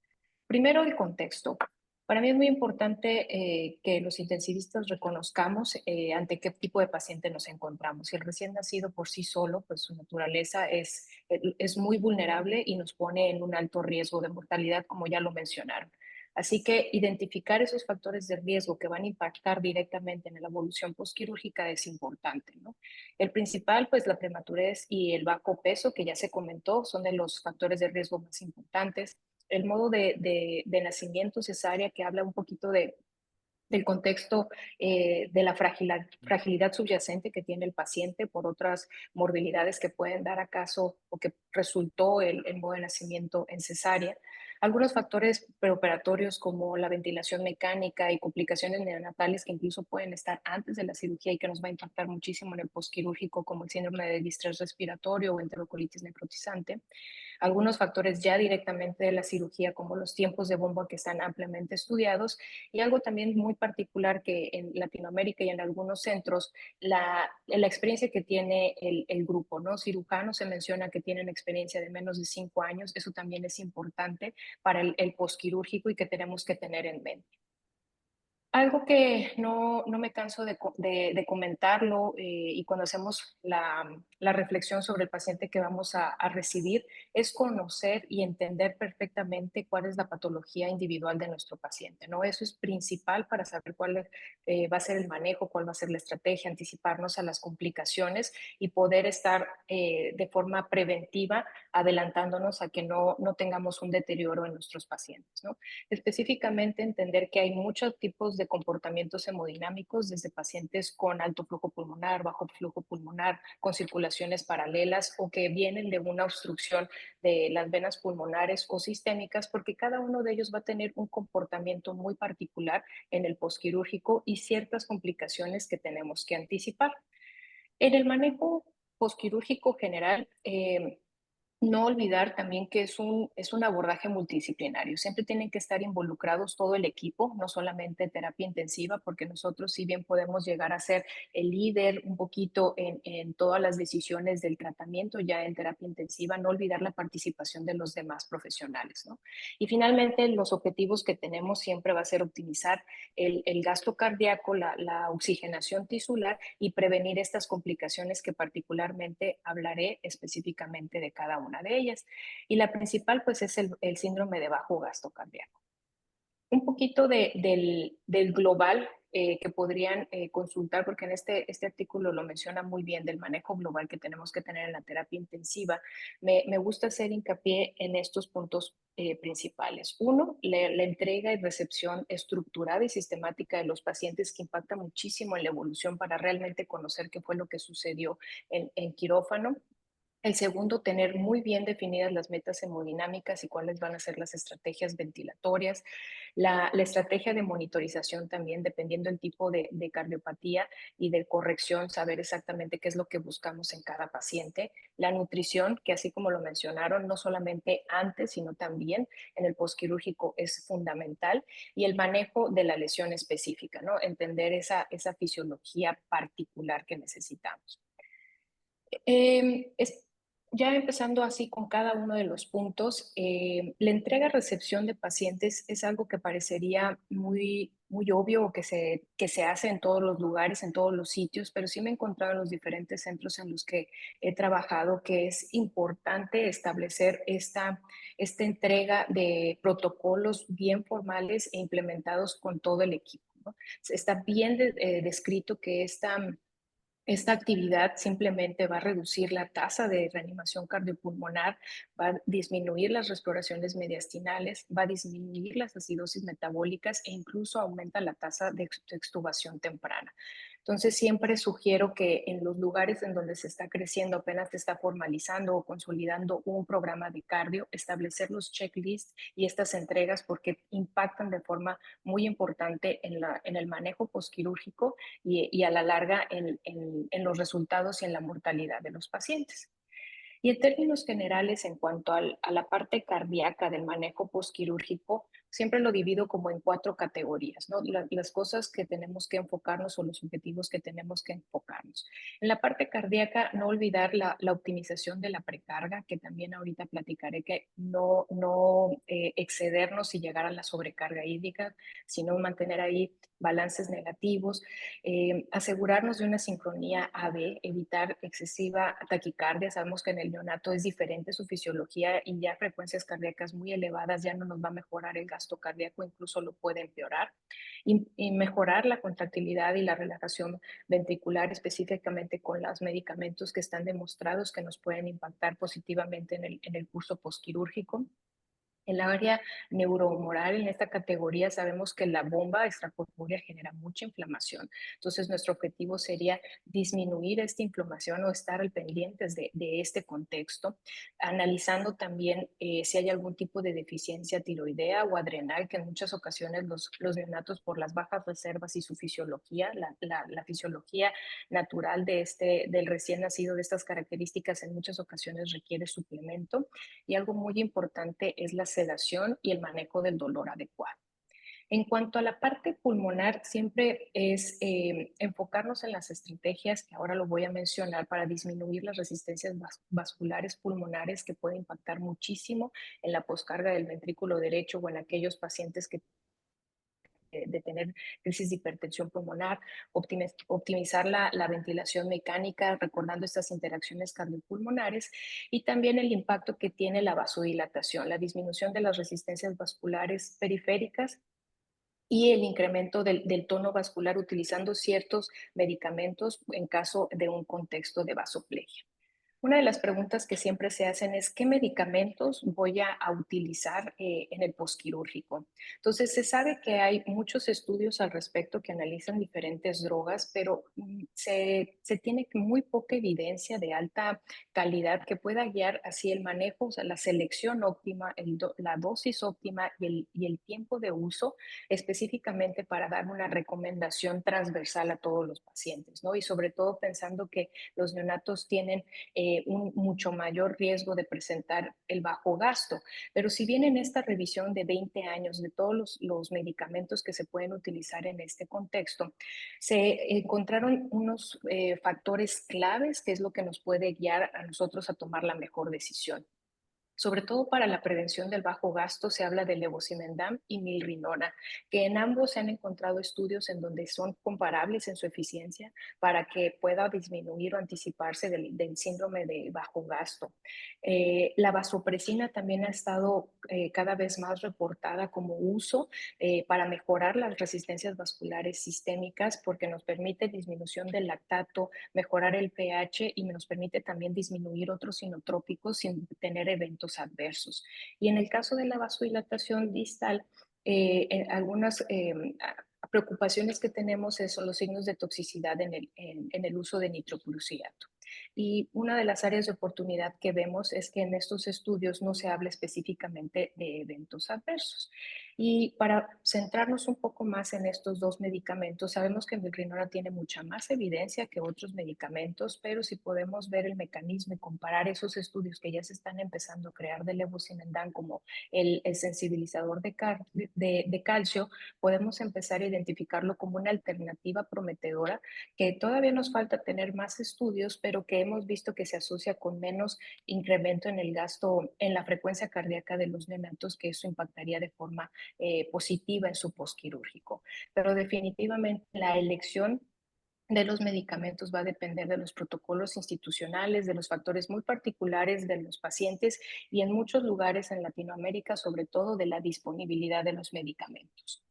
Primero, el contexto. Para mí es muy importante que los intensivistas reconozcamos ante qué tipo de paciente nos encontramos. Si el recién nacido por sí solo, pues su naturaleza es muy vulnerable y nos pone en un alto riesgo de mortalidad, como ya lo mencionaron. Así que identificar esos factores de riesgo que van a impactar directamente en la evolución postquirúrgica es importante, ¿no? El principal, pues la prematurez y el bajo peso, que ya se comentó, son de los factores de riesgo más importantes. El modo de nacimiento cesárea, que habla un poquito del contexto de la fragilidad subyacente que tiene el paciente por otras morbilidades que pueden dar acaso o que resultó el modo de nacimiento en cesárea. Algunos factores preoperatorios como la ventilación mecánica y complicaciones neonatales que incluso pueden estar antes de la cirugía y que nos va a impactar muchísimo en el postquirúrgico, como el síndrome de distrés respiratorio o enterocolitis necrotizante. Algunos factores ya directamente de la cirugía, como los tiempos de bomba que están ampliamente estudiados, y algo también muy particular que en Latinoamérica y en algunos centros, la experiencia que tiene el grupo, ¿no? Cirujanos se menciona que tienen experiencia de menos de 5 años, eso también es importante para el postquirúrgico y que tenemos que tener en mente. Algo que no me canso de comentarlo y cuando hacemos la reflexión sobre el paciente que vamos a recibir es conocer y entender perfectamente cuál es la patología individual de nuestro paciente, ¿no? Eso es principal para saber cuál va a ser el manejo, cuál va a ser la estrategia, anticiparnos a las complicaciones y poder estar de forma preventiva adelantándonos a que no tengamos un deterioro en nuestros pacientes, ¿no? Específicamente entender que hay muchos tipos de comportamientos hemodinámicos, desde pacientes con alto flujo pulmonar, bajo flujo pulmonar, con circulaciones paralelas o que vienen de una obstrucción de las venas pulmonares o sistémicas, porque cada uno de ellos va a tener un comportamiento muy particular en el posquirúrgico y ciertas complicaciones que tenemos que anticipar. En el manejo posquirúrgico general, no olvidar también que es un abordaje multidisciplinario. Siempre tienen que estar involucrados todo el equipo, no solamente terapia intensiva, porque nosotros si bien podemos llegar a ser el líder un poquito en todas las decisiones del tratamiento ya en terapia intensiva, no olvidar la participación de los demás profesionales, ¿no? Y finalmente, los objetivos que tenemos siempre va a ser optimizar el gasto cardíaco, la oxigenación tisular y prevenir estas complicaciones que particularmente hablaré específicamente de cada una de ellas. Y la principal, pues, es el síndrome de bajo gasto cardíaco. Un poquito del global que podrían consultar, porque en este artículo lo menciona muy bien del manejo global que tenemos que tener en la terapia intensiva. Me gusta hacer hincapié en estos puntos principales. Uno, la entrega y recepción estructurada y sistemática de los pacientes que impacta muchísimo en la evolución para realmente conocer qué fue lo que sucedió en quirófano. El segundo, tener muy bien definidas las metas hemodinámicas y cuáles van a ser las estrategias ventilatorias. La estrategia de monitorización también, dependiendo del tipo de cardiopatía y de corrección, saber exactamente qué es lo que buscamos en cada paciente. La nutrición, que así como lo mencionaron, no solamente antes, sino también en el postquirúrgico es fundamental. Y el manejo de la lesión específica, ¿no? Entender esa fisiología particular que necesitamos. Ya empezando así con cada uno de los puntos, la entrega-recepción de pacientes es algo que parecería muy obvio o que se hace en todos los lugares, en todos los sitios, pero sí me he encontrado en los diferentes centros en los que he trabajado que es importante establecer esta entrega de protocolos bien formales e implementados con todo el equipo, ¿no? Está bien descrito que esta actividad simplemente va a reducir la tasa de reanimación cardiopulmonar, va a disminuir las respiraciones mediastinales, va a disminuir las acidosis metabólicas e incluso aumenta la tasa de extubación temprana. Entonces, siempre sugiero que en los lugares en donde se está creciendo, apenas se está formalizando o consolidando un programa de cardio, establecer los checklists y estas entregas porque impactan de forma muy importante en el manejo postquirúrgico y a la larga en los resultados y en la mortalidad de los pacientes. Y en términos generales, en cuanto a la parte cardíaca del manejo postquirúrgico, siempre lo divido como en 4 categorías, ¿no? Las cosas que tenemos que enfocarnos o los objetivos que tenemos que enfocarnos. En la parte cardíaca, no olvidar la optimización de la precarga, que también ahorita platicaré que no excedernos y llegar a la sobrecarga hídrica, sino mantener ahí balances negativos, asegurarnos de una sincronía AB, evitar excesiva taquicardia. Sabemos que en el neonato es diferente su fisiología y ya frecuencias cardíacas muy elevadas ya no nos va a mejorar el gasto cardíaco, incluso lo puede empeorar. Y mejorar la contractilidad y la relajación ventricular, específicamente con los medicamentos que están demostrados que nos pueden impactar positivamente en el curso postquirúrgico. En la área neurohumoral, en esta categoría, sabemos que la bomba extracorpórea genera mucha inflamación. Entonces, nuestro objetivo sería disminuir esta inflamación o estar al pendientes de este contexto, analizando también si hay algún tipo de deficiencia tiroidea o adrenal, que en muchas ocasiones los neonatos, por las bajas reservas y su fisiología, la fisiología natural del recién nacido de estas características, en muchas ocasiones requiere suplemento. Y algo muy importante es la sedación y el manejo del dolor adecuado. En cuanto a la parte pulmonar, siempre es enfocarnos en las estrategias, que ahora lo voy a mencionar, para disminuir las resistencias vasculares pulmonares que puede impactar muchísimo en la poscarga del ventrículo derecho o en aquellos pacientes que de tener crisis de hipertensión pulmonar, optimizar la ventilación mecánica, recordando estas interacciones cardiopulmonares, y también el impacto que tiene la vasodilatación, la disminución de las resistencias vasculares periféricas y el incremento del tono vascular utilizando ciertos medicamentos en caso de un contexto de vasoplegia. Una de las preguntas que siempre se hacen es, ¿qué medicamentos voy a utilizar en el postquirúrgico? Entonces, se sabe que hay muchos estudios al respecto que analizan diferentes drogas, pero se tiene muy poca evidencia de alta calidad que pueda guiar así el manejo, o sea, la selección óptima, la dosis óptima y el tiempo de uso específicamente para dar una recomendación transversal a todos los pacientes, ¿no? Y sobre todo pensando que los neonatos tienen un mucho mayor riesgo de presentar el bajo gasto. Pero si bien en esta revisión de 20 años de todos los medicamentos que se pueden utilizar en este contexto, se encontraron unos factores claves que es lo que nos puede guiar a nosotros a tomar la mejor decisión. Sobre todo para la prevención del bajo gasto se habla de levosimendan y milrinona, que en ambos se han encontrado estudios en donde son comparables en su eficiencia para que pueda disminuir o anticiparse del síndrome de bajo gasto. La vasopresina también ha estado cada vez más reportada como uso para mejorar las resistencias vasculares sistémicas porque nos permite disminución del lactato, mejorar el pH y nos permite también disminuir otros inotrópicos sin tener eventos adversos. Y en el caso de la vasodilatación distal, algunas preocupaciones que tenemos son los signos de toxicidad en el uso de nitroprusiato. Y una de las áreas de oportunidad que vemos es que en estos estudios no se habla específicamente de eventos adversos. Y para centrarnos un poco más en estos dos medicamentos, sabemos que milrinona tiene mucha más evidencia que otros medicamentos, pero si podemos ver el mecanismo y comparar esos estudios que ya se están empezando a crear de levosimendan como el sensibilizador de calcio, podemos empezar a identificarlo como una alternativa prometedora que todavía nos falta tener más estudios, pero que hemos visto que se asocia con menos incremento en el gasto, en la frecuencia cardíaca de los neonatos, que eso impactaría de forma positiva en su posquirúrgico. Pero definitivamente la elección de los medicamentos va a depender de los protocolos institucionales, de los factores muy particulares de los pacientes y en muchos lugares en Latinoamérica, sobre todo de la disponibilidad de los medicamentos.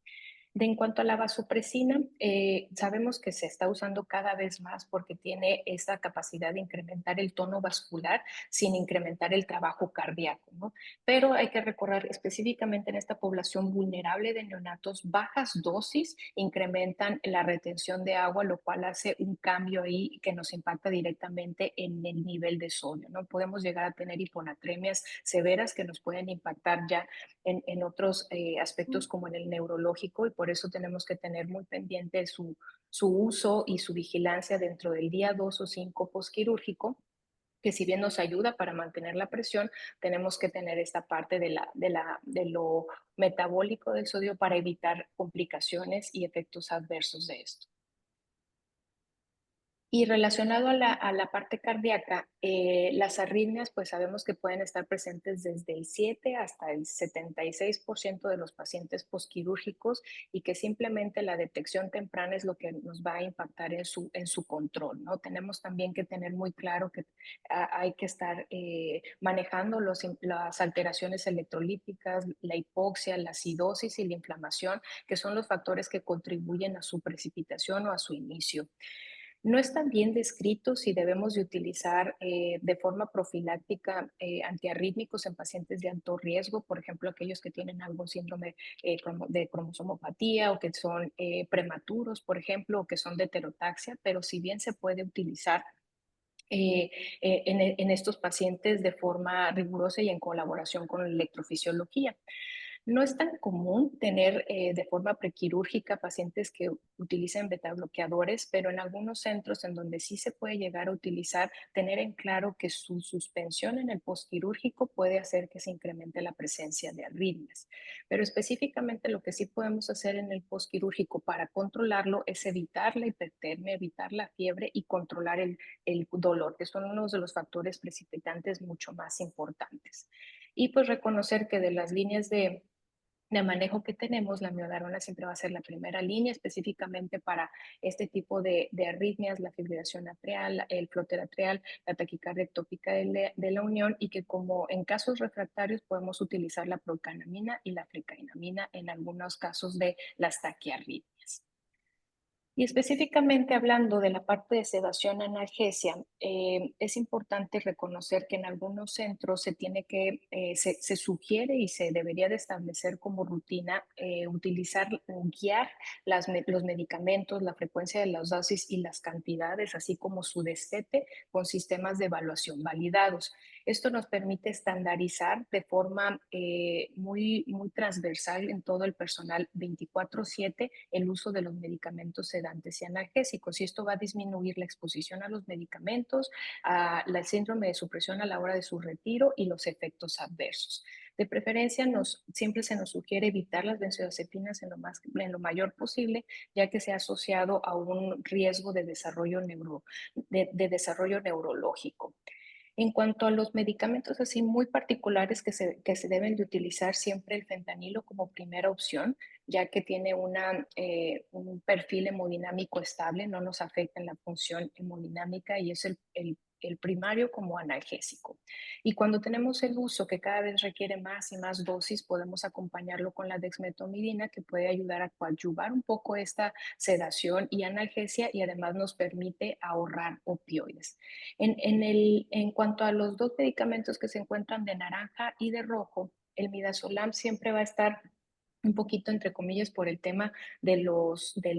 En cuanto a la vasopresina, sabemos que se está usando cada vez más porque tiene esa capacidad de incrementar el tono vascular sin incrementar el trabajo cardíaco, ¿no? Pero hay que recordar específicamente en esta población vulnerable de neonatos, bajas dosis incrementan la retención de agua, lo cual hace un cambio ahí que nos impacta directamente en el nivel de sodio, ¿no? Podemos llegar a tener hiponatremias severas que nos pueden impactar ya en otros aspectos como en el neurológico y por eso tenemos que tener muy pendiente su uso y su vigilancia dentro del día 2 o 5 postquirúrgico, que si bien nos ayuda para mantener la presión, tenemos que tener esta parte de lo metabólico del sodio para evitar complicaciones y efectos adversos de esto. Y relacionado a la parte cardíaca, las arritmias, pues sabemos que pueden estar presentes desde el 7 hasta el 76% de los pacientes posquirúrgicos y que simplemente la detección temprana es lo que nos va a impactar en su control, ¿no? Tenemos también que tener muy claro que hay que estar manejando las alteraciones electrolíticas, la hipoxia, la acidosis y la inflamación, que son los factores que contribuyen a su precipitación o a su inicio. No están bien descritos si debemos de utilizar de forma profiláctica antiarrítmicos en pacientes de alto riesgo, por ejemplo, aquellos que tienen algún síndrome de cromosomopatía o que son prematuros, por ejemplo, o que son de heterotaxia, pero si bien se puede utilizar en estos pacientes de forma rigurosa y en colaboración con la electrofisiología. No es tan común tener de forma prequirúrgica pacientes que utilicen betabloqueadores, pero en algunos centros en donde sí se puede llegar a utilizar, tener en claro que su suspensión en el postquirúrgico puede hacer que se incremente la presencia de arritmias. Pero específicamente lo que sí podemos hacer en el postquirúrgico para controlarlo es evitar la hipertermia, evitar la fiebre y controlar el dolor, que son uno de los factores precipitantes mucho más importantes. Y pues reconocer que de las líneas de manejo que tenemos, la miodarona siempre va a ser la primera línea específicamente para este tipo de arritmias, la fibrilación atrial, el flóter atrial, la taquicardia ectópica de la unión y que como en casos refractarios podemos utilizar la procanamina y la fricainamina en algunos casos de las taquiarritmias. Y específicamente hablando de la parte de sedación analgesia, es importante reconocer que en algunos centros se sugiere y se debería de establecer como rutina utilizar, guiar los medicamentos, la frecuencia de las dosis y las cantidades, así como su destete con sistemas de evaluación validados. Esto nos permite estandarizar de forma muy transversal en todo el personal 24/7 el uso de los medicamentos sedantes y analgésicos. Y esto va a disminuir la exposición a los medicamentos, el síndrome de supresión a la hora de su retiro y los efectos adversos. De preferencia, siempre se nos sugiere evitar las benzodiazepinas en lo mayor posible, ya que se ha asociado a un riesgo de desarrollo neurológico. En cuanto a los medicamentos así muy particulares que se deben de utilizar siempre el fentanilo como primera opción, ya que tiene un perfil hemodinámico estable, no nos afecta en la función hemodinámica y es el primario como analgésico. Y cuando tenemos el uso que cada vez requiere más y más dosis, podemos acompañarlo con la dexmetomidina, que puede ayudar a coadyuvar un poco esta sedación y analgesia y además nos permite ahorrar opioides. En cuanto a los dos medicamentos que se encuentran de naranja y de rojo, el midazolam siempre va a estar un poquito, entre comillas, por el tema del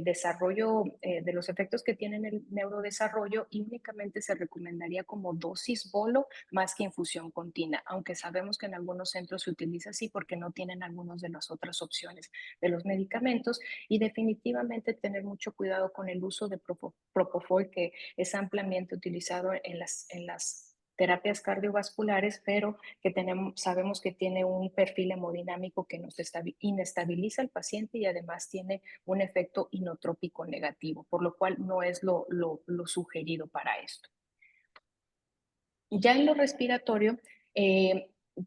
desarrollo, de los efectos que tienen el neurodesarrollo, y únicamente se recomendaría como dosis bolo más que infusión continua, aunque sabemos que en algunos centros se utiliza así porque no tienen algunas de las otras opciones de los medicamentos, y definitivamente tener mucho cuidado con el uso de propofol, que es ampliamente utilizado en las terapias cardiovasculares, pero que sabemos que tiene un perfil hemodinámico que nos inestabiliza al paciente y además tiene un efecto inotrópico negativo, por lo cual no es lo sugerido para esto. Ya en lo respiratorio,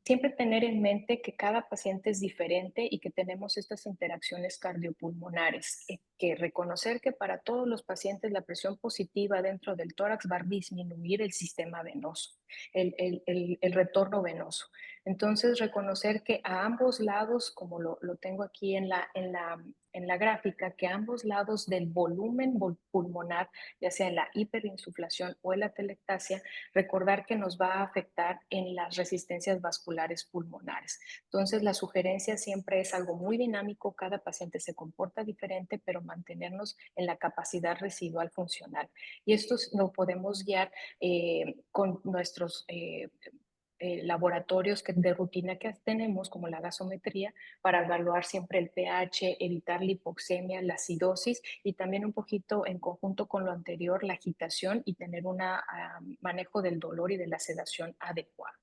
siempre tener en mente que cada paciente es diferente y que tenemos estas interacciones cardiopulmonares, que reconocer que para todos los pacientes la presión positiva dentro del tórax va a disminuir el sistema venoso, el retorno venoso. Entonces, reconocer que a ambos lados, como lo tengo aquí en la gráfica, que a ambos lados del volumen pulmonar, ya sea en la hiperinsuflación o en la telectasia, recordar que nos va a afectar en las resistencias vasculares pulmonares. Entonces, la sugerencia siempre es algo muy dinámico, cada paciente se comporta diferente, pero mantenernos en la capacidad residual funcional. Y esto lo podemos guiar con nuestros laboratorios de rutina que tenemos, como la gasometría, para evaluar siempre el pH, evitar la hipoxemia, la acidosis y también un poquito en conjunto con lo anterior, la agitación y tener un manejo del dolor y de la sedación adecuado.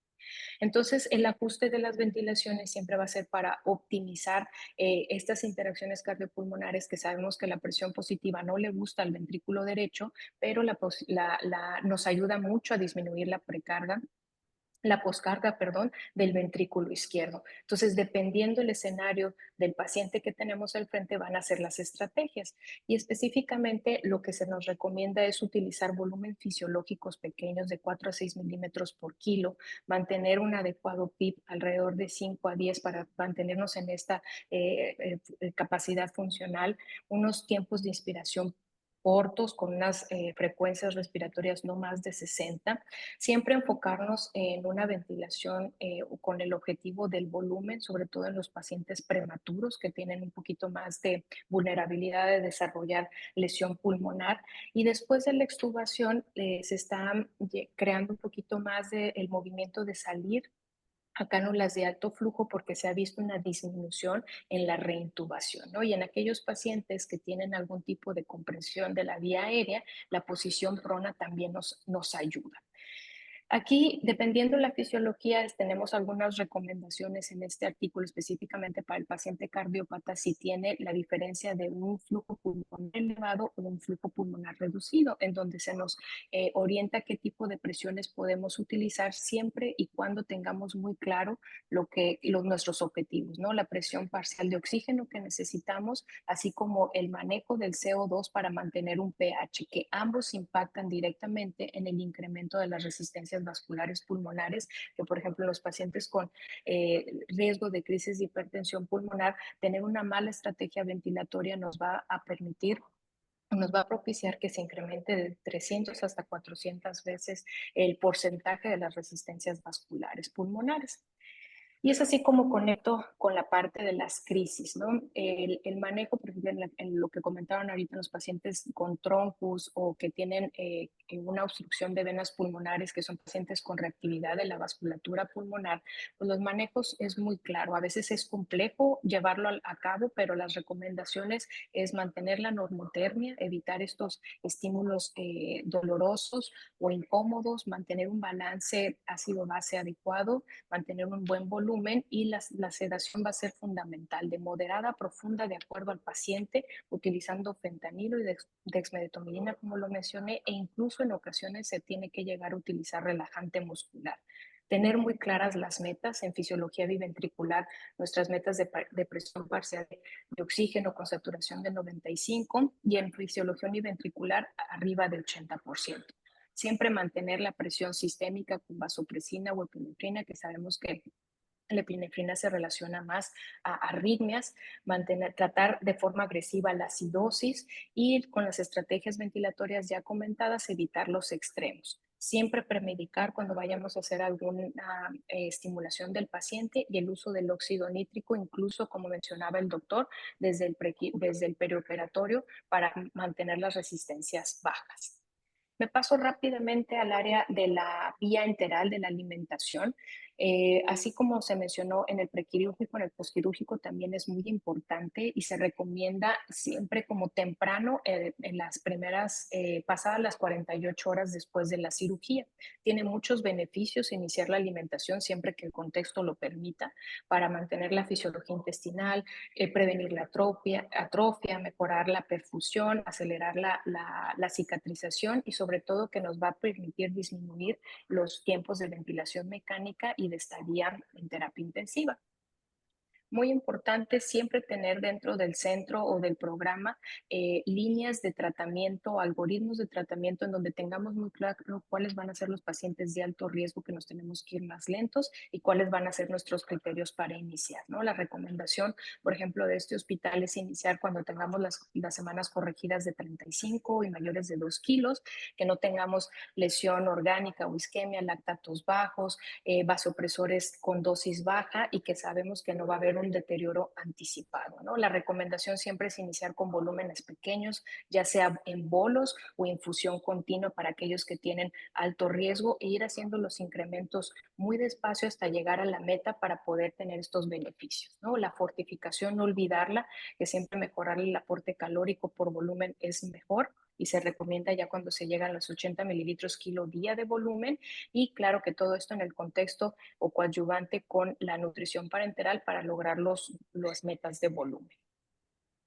Entonces, el ajuste de las ventilaciones siempre va a ser para optimizar estas interacciones cardiopulmonares, que sabemos que la presión positiva no le gusta al ventrículo derecho, pero nos ayuda mucho a disminuir la poscarga, perdón, del ventrículo izquierdo. Entonces, dependiendo el escenario del paciente que tenemos al frente, van a ser las estrategias. Y específicamente lo que se nos recomienda es utilizar volumen fisiológicos pequeños de 4 a 6 milímetros por kilo, mantener un adecuado PIB alrededor de 5 a 10 para mantenernos en esta capacidad funcional, unos tiempos de inspiración cortos con unas frecuencias respiratorias no más de 60. Siempre enfocarnos en una ventilación con el objetivo del volumen, sobre todo en los pacientes prematuros que tienen un poquito más de vulnerabilidad de desarrollar lesión pulmonar. Y después de la extubación se está creando un poquito más del movimiento de salir a cánulas de alto flujo, porque se ha visto una disminución en la reintubación, ¿no? Y en aquellos pacientes que tienen algún tipo de compresión de la vía aérea, la posición prona también nos ayuda. Aquí, dependiendo de la fisiología, tenemos algunas recomendaciones en este artículo específicamente para el paciente cardiópata si tiene la diferencia de un flujo pulmonar elevado o un flujo pulmonar reducido, en donde se nos orienta qué tipo de presiones podemos utilizar siempre y cuando tengamos muy claro nuestros objetivos, ¿no? La presión parcial de oxígeno que necesitamos, así como el manejo del CO2 para mantener un pH, que ambos impactan directamente en el incremento de las resistencias vasculares pulmonares, que por ejemplo los pacientes con riesgo de crisis de hipertensión pulmonar, tener una mala estrategia ventilatoria nos va a propiciar que se incremente de 300 hasta 400 veces el porcentaje de las resistencias vasculares pulmonares. Y es así como conecto con la parte de las crisis, ¿no? El manejo, por ejemplo, en lo que comentaron ahorita los pacientes con troncus o que tienen una obstrucción de venas pulmonares, que son pacientes con reactividad de la vasculatura pulmonar, pues los manejos es muy claro. A veces es complejo llevarlo a cabo, pero las recomendaciones es mantener la normotermia, evitar estos estímulos dolorosos o incómodos, mantener un balance ácido-base adecuado, mantener un buen volumen volumen y la sedación va a ser fundamental, de moderada a profunda de acuerdo al paciente, utilizando fentanilo y dexmedetomidina, como lo mencioné, e incluso en ocasiones se tiene que llegar a utilizar relajante muscular. Tener muy claras las metas en fisiología biventricular, nuestras metas de presión parcial de oxígeno con saturación de 95 y en fisiología univentricular arriba de 80%. Siempre mantener la presión sistémica con vasopresina o epinefrina, que sabemos que la epinefrina se relaciona más a arritmias, tratar de forma agresiva la acidosis y con las estrategias ventilatorias ya comentadas, evitar los extremos. Siempre premedicar cuando vayamos a hacer alguna estimulación del paciente y el uso del óxido nítrico, incluso como mencionaba el doctor, desde el perioperatorio para mantener las resistencias bajas. Me paso rápidamente al área de la vía enteral de la alimentación. Así como se mencionó en el prequirúrgico, en el posquirúrgico también es muy importante y se recomienda siempre como temprano en las primeras, pasadas las 48 horas después de la cirugía. Tiene muchos beneficios iniciar la alimentación siempre que el contexto lo permita para mantener la fisiología intestinal, prevenir la atrofia, mejorar la perfusión, acelerar la cicatrización y sobre todo que nos va a permitir disminuir los tiempos de ventilación mecánica y de estadía en terapia intensiva. Muy importante siempre tener dentro del centro o del programa líneas de tratamiento, algoritmos de tratamiento en donde tengamos muy claro cuáles van a ser los pacientes de alto riesgo que nos tenemos que ir más lentos y cuáles van a ser nuestros criterios para iniciar, ¿no? La recomendación, por ejemplo, de este hospital es iniciar cuando tengamos las semanas corregidas de 35 y mayores de 2 kilos, que no tengamos lesión orgánica o isquemia, lactatos bajos, vasopresores con dosis baja y que sabemos que no va a haber un deterioro anticipado, ¿no? La recomendación siempre es iniciar con volúmenes pequeños, ya sea en bolos o infusión continua para aquellos que tienen alto riesgo e ir haciendo los incrementos muy despacio hasta llegar a la meta para poder tener estos beneficios, ¿no? La fortificación, no olvidarla, que siempre mejorar el aporte calórico por volumen es mejor y se recomienda ya cuando se llegan a los 80 mililitros kilo día de volumen y claro que todo esto en el contexto o coadyuvante con la nutrición parenteral para lograr las metas de volumen.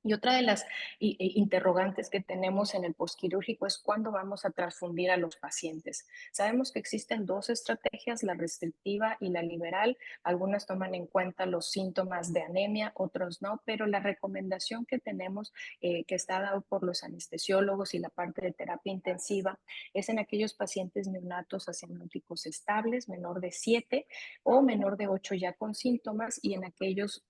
Y otra de las interrogantes que tenemos en el posquirúrgico es cuándo vamos a transfundir a los pacientes. Sabemos que existen dos estrategias, la restrictiva y la liberal. Algunas toman en cuenta los síntomas de anemia, otros no, pero la recomendación que tenemos, que está dado por los anestesiólogos y la parte de terapia intensiva, es en aquellos pacientes neonatos asinóticos estables, menor de 7 o menor de 8 ya con síntomas, y en aquellos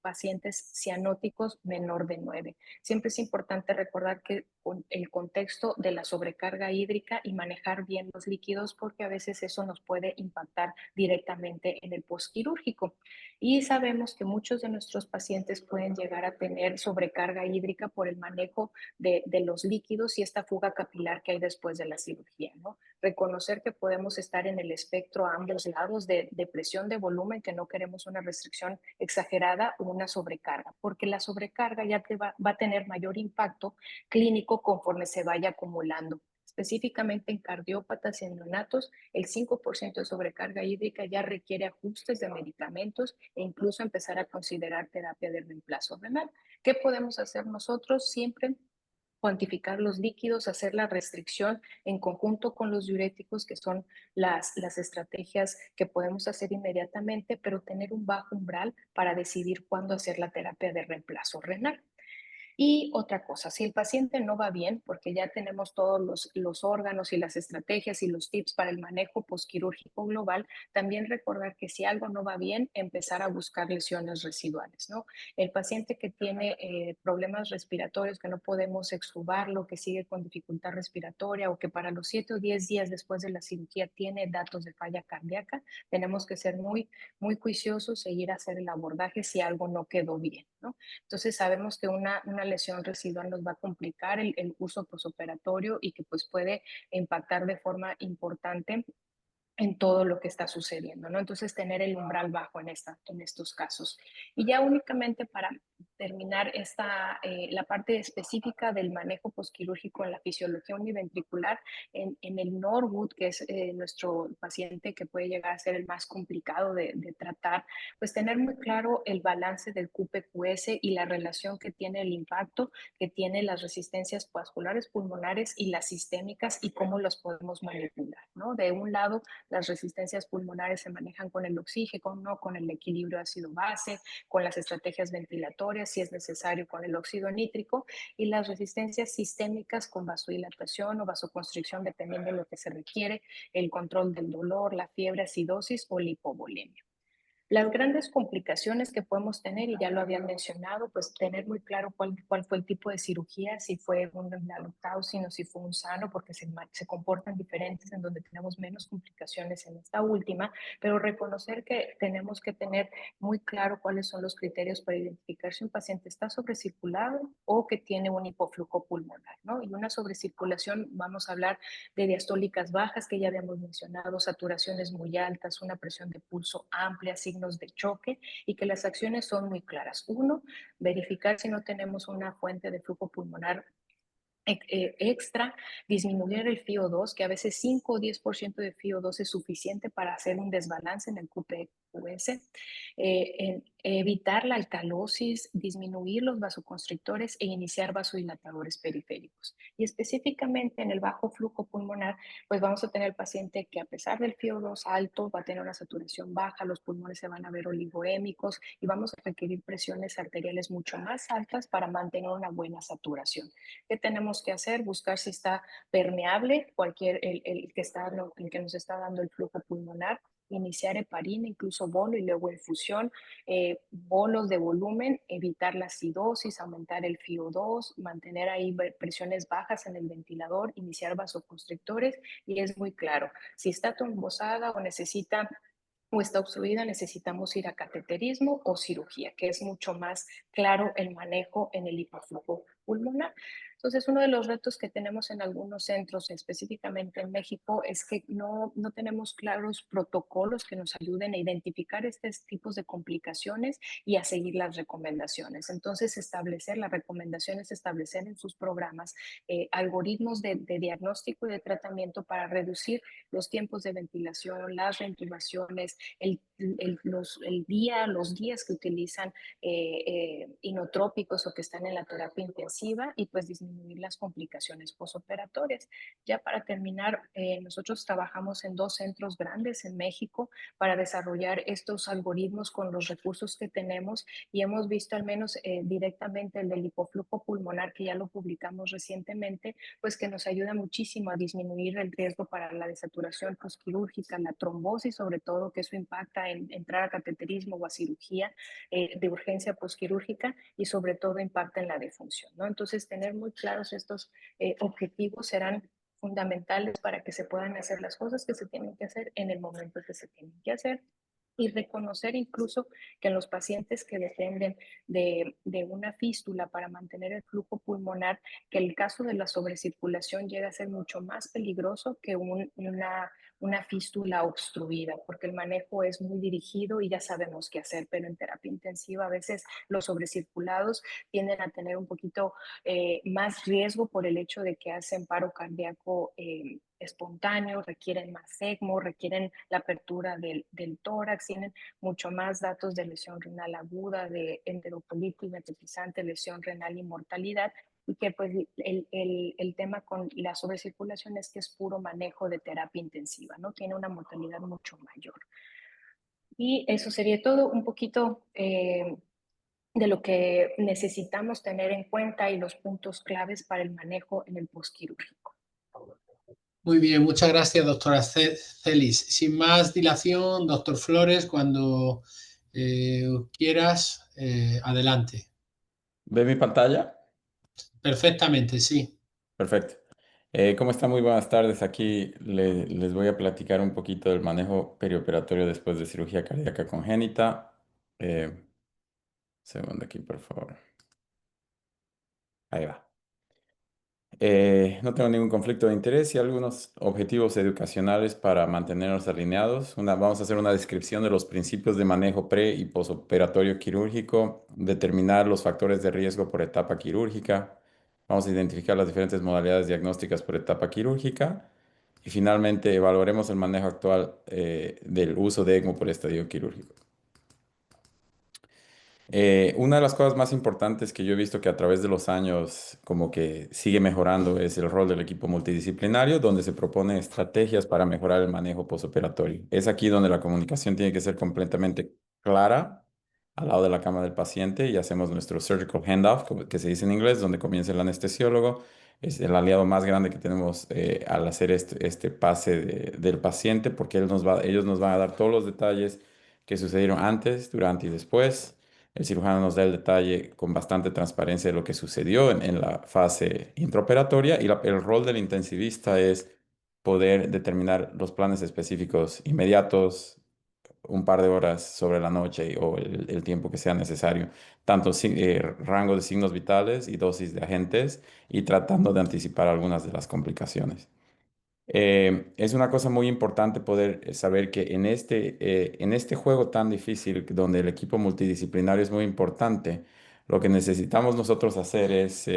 pacientes cianóticos menor de 9. Siempre es importante recordar que con el contexto de la sobrecarga hídrica y manejar bien los líquidos, porque a veces eso nos puede impactar directamente en el postquirúrgico. Y sabemos que muchos de nuestros pacientes pueden llegar a tener sobrecarga hídrica por el manejo de los líquidos y esta fuga capilar que hay después de la cirugía, ¿no? Reconocer que podemos estar en el espectro a ambos lados de presión de volumen, que no queremos una restricción exagerada o una sobrecarga, porque la sobrecarga ya va a tener mayor impacto clínico conforme se vaya acumulando. Específicamente en cardiópatas y en neonatos, el 5% de sobrecarga hídrica ya requiere ajustes de medicamentos e incluso empezar a considerar terapia de reemplazo renal. ¿Qué podemos hacer nosotros? Siempre cuantificar los líquidos, hacer la restricción en conjunto con los diuréticos, que son las estrategias que podemos hacer inmediatamente, pero tener un bajo umbral para decidir cuándo hacer la terapia de reemplazo renal. Y otra cosa, si el paciente no va bien, porque ya tenemos todos los órganos y las estrategias y los tips para el manejo posquirúrgico global, también recordar que si algo no va bien, empezar a buscar lesiones residuales, ¿no? El paciente que tiene problemas respiratorios, que no podemos extubarlo, que sigue con dificultad respiratoria o que para los 7 o 10 días después de la cirugía tiene datos de falla cardíaca, tenemos que ser muy, muy juiciosos e ir a hacer el abordaje si algo no quedó bien, ¿no? Entonces sabemos que una lesión residual nos va a complicar el uso posoperatorio y que pues puede impactar de forma importante en todo lo que está sucediendo, ¿no? Entonces, tener el umbral bajo en estos casos. Y ya únicamente para terminar la parte específica del manejo posquirúrgico en la fisiología univentricular, en el Norwood, que es nuestro paciente que puede llegar a ser el más complicado de tratar, pues tener muy claro el balance del QPQS y la relación que tiene el impacto, que tiene las resistencias vasculares pulmonares y las sistémicas y cómo los podemos manipular, ¿no? De un lado, las resistencias pulmonares se manejan con el oxígeno, ¿no? Con el equilibrio ácido-base, con las estrategias ventilatorias, si es necesario, con el óxido nítrico, y las resistencias sistémicas con vasodilatación o vasoconstricción, dependiendo de lo que se requiere, el control del dolor, la fiebre, acidosis o la hipovolemia. Las grandes complicaciones que podemos tener, y ya lo habían mencionado, pues tener muy claro cuál fue el tipo de cirugía, si fue una lactausina o si fue un sano, porque se comportan diferentes en donde tenemos menos complicaciones en esta última, pero reconocer que tenemos que tener muy claro cuáles son los criterios para identificar si un paciente está sobrecirculado o que tiene un hipoflujo pulmonar, ¿no? Y una sobrecirculación, vamos a hablar de diastólicas bajas, que ya habíamos mencionado, saturaciones muy altas, una presión de pulso amplia, signos de choque, y que las acciones son muy claras. Uno, verificar si no tenemos una fuente de flujo pulmonar extra, disminuir el FiO2, que a veces 5 o 10% de FiO2 es suficiente para hacer un desbalance en el QPQS, evitar la alcalosis, disminuir los vasoconstrictores e iniciar vasodilatadores periféricos. Y específicamente en el bajo flujo pulmonar, pues vamos a tener el paciente que, a pesar del FiO2 alto, va a tener una saturación baja, los pulmones se van a ver oligoémicos y vamos a requerir presiones arteriales mucho más altas para mantener una buena saturación. ¿Qué tenemos que hacer? Buscar si está permeable el que nos está dando el flujo pulmonar, iniciar heparina, incluso bolo y luego infusión, bolos de volumen, evitar la acidosis, aumentar el FiO2, mantener ahí presiones bajas en el ventilador, iniciar vasoconstrictores, y es muy claro, si está trombosada o está obstruida, necesitamos ir a cateterismo o cirugía, que es mucho más claro el manejo en el hipoflujo pulmonar. Entonces, uno de los retos que tenemos en algunos centros, específicamente en México, es que no tenemos claros protocolos que nos ayuden a identificar estos tipos de complicaciones y a seguir las recomendaciones. Entonces, establecer las recomendaciones, establecer en sus programas algoritmos de diagnóstico y de tratamiento para reducir los tiempos de ventilación, las reintubaciones, los días que utilizan inotrópicos o que están en la terapia intensiva, y pues disminuir las complicaciones posoperatorias. Ya para terminar, nosotros trabajamos en 2 centros grandes en México para desarrollar estos algoritmos con los recursos que tenemos, y hemos visto al menos directamente el del hipoflujo pulmonar, que ya lo publicamos recientemente, pues que nos ayuda muchísimo a disminuir el riesgo para la desaturación postquirúrgica, la trombosis, sobre todo, que eso impacta en entrar a cateterismo o a cirugía de urgencia postquirúrgica, y sobre todo impacta en la defunción, ¿no? Entonces, tener muy claros estos objetivos serán fundamentales para que se puedan hacer las cosas que se tienen que hacer en el momento que se tienen que hacer, y reconocer incluso que en los pacientes que dependen de una fístula para mantener el flujo pulmonar, que el caso de la sobrecirculación llega a ser mucho más peligroso que una fístula obstruida, porque el manejo es muy dirigido y ya sabemos qué hacer, pero en terapia intensiva a veces los sobrecirculados tienden a tener un poquito más riesgo por el hecho de que hacen paro cardíaco espontáneo, requieren más ECMO, requieren la apertura del tórax, tienen mucho más datos de lesión renal aguda, de enterocolitis metatizante, lesión renal y mortalidad, y que pues el tema con la sobrecirculación es que es puro manejo de terapia intensiva, ¿no? Tiene una mortalidad mucho mayor. Y eso sería todo un poquito de lo que necesitamos tener en cuenta y los puntos claves para el manejo en el postquirúrgico. Muy bien, muchas gracias, doctora Celis. Sin más dilación, doctor Flores, cuando quieras, adelante. ¿Ve mi pantalla? Perfectamente, sí. Perfecto. ¿Cómo están? Muy buenas tardes. Aquí les voy a platicar un poquito del manejo perioperatorio después de cirugía cardíaca congénita. Segundo aquí, por favor. Ahí va. No tengo ningún conflicto de interés y algunos objetivos educacionales para mantenernos alineados. Vamos a hacer una descripción de los principios de manejo pre y posoperatorio quirúrgico, determinar los factores de riesgo por etapa quirúrgica. Vamos a identificar las diferentes modalidades diagnósticas por etapa quirúrgica. Y finalmente evaluaremos el manejo actual del uso de ECMO por estadio quirúrgico. Una de las cosas más importantes que yo he visto que a través de los años como que sigue mejorando es el rol del equipo multidisciplinario, donde se proponen estrategias para mejorar el manejo postoperatorio. Es aquí donde la comunicación tiene que ser completamente clara al lado de la cama del paciente y hacemos nuestro surgical handoff, que se dice en inglés, donde comienza el anestesiólogo. Es el aliado más grande que tenemos al hacer este pase del paciente, porque ellos nos van a dar todos los detalles que sucedieron antes, durante y después. El cirujano nos da el detalle con bastante transparencia de lo que sucedió en la fase intraoperatoria y el rol del intensivista es poder determinar los planes específicos inmediatos, un par de horas sobre la noche o el tiempo que sea necesario, tanto rango de signos vitales y dosis de agentes y tratando de anticipar algunas de las complicaciones. Es una cosa muy importante poder saber que en este juego tan difícil, donde el equipo multidisciplinario es muy importante, lo que necesitamos nosotros hacer es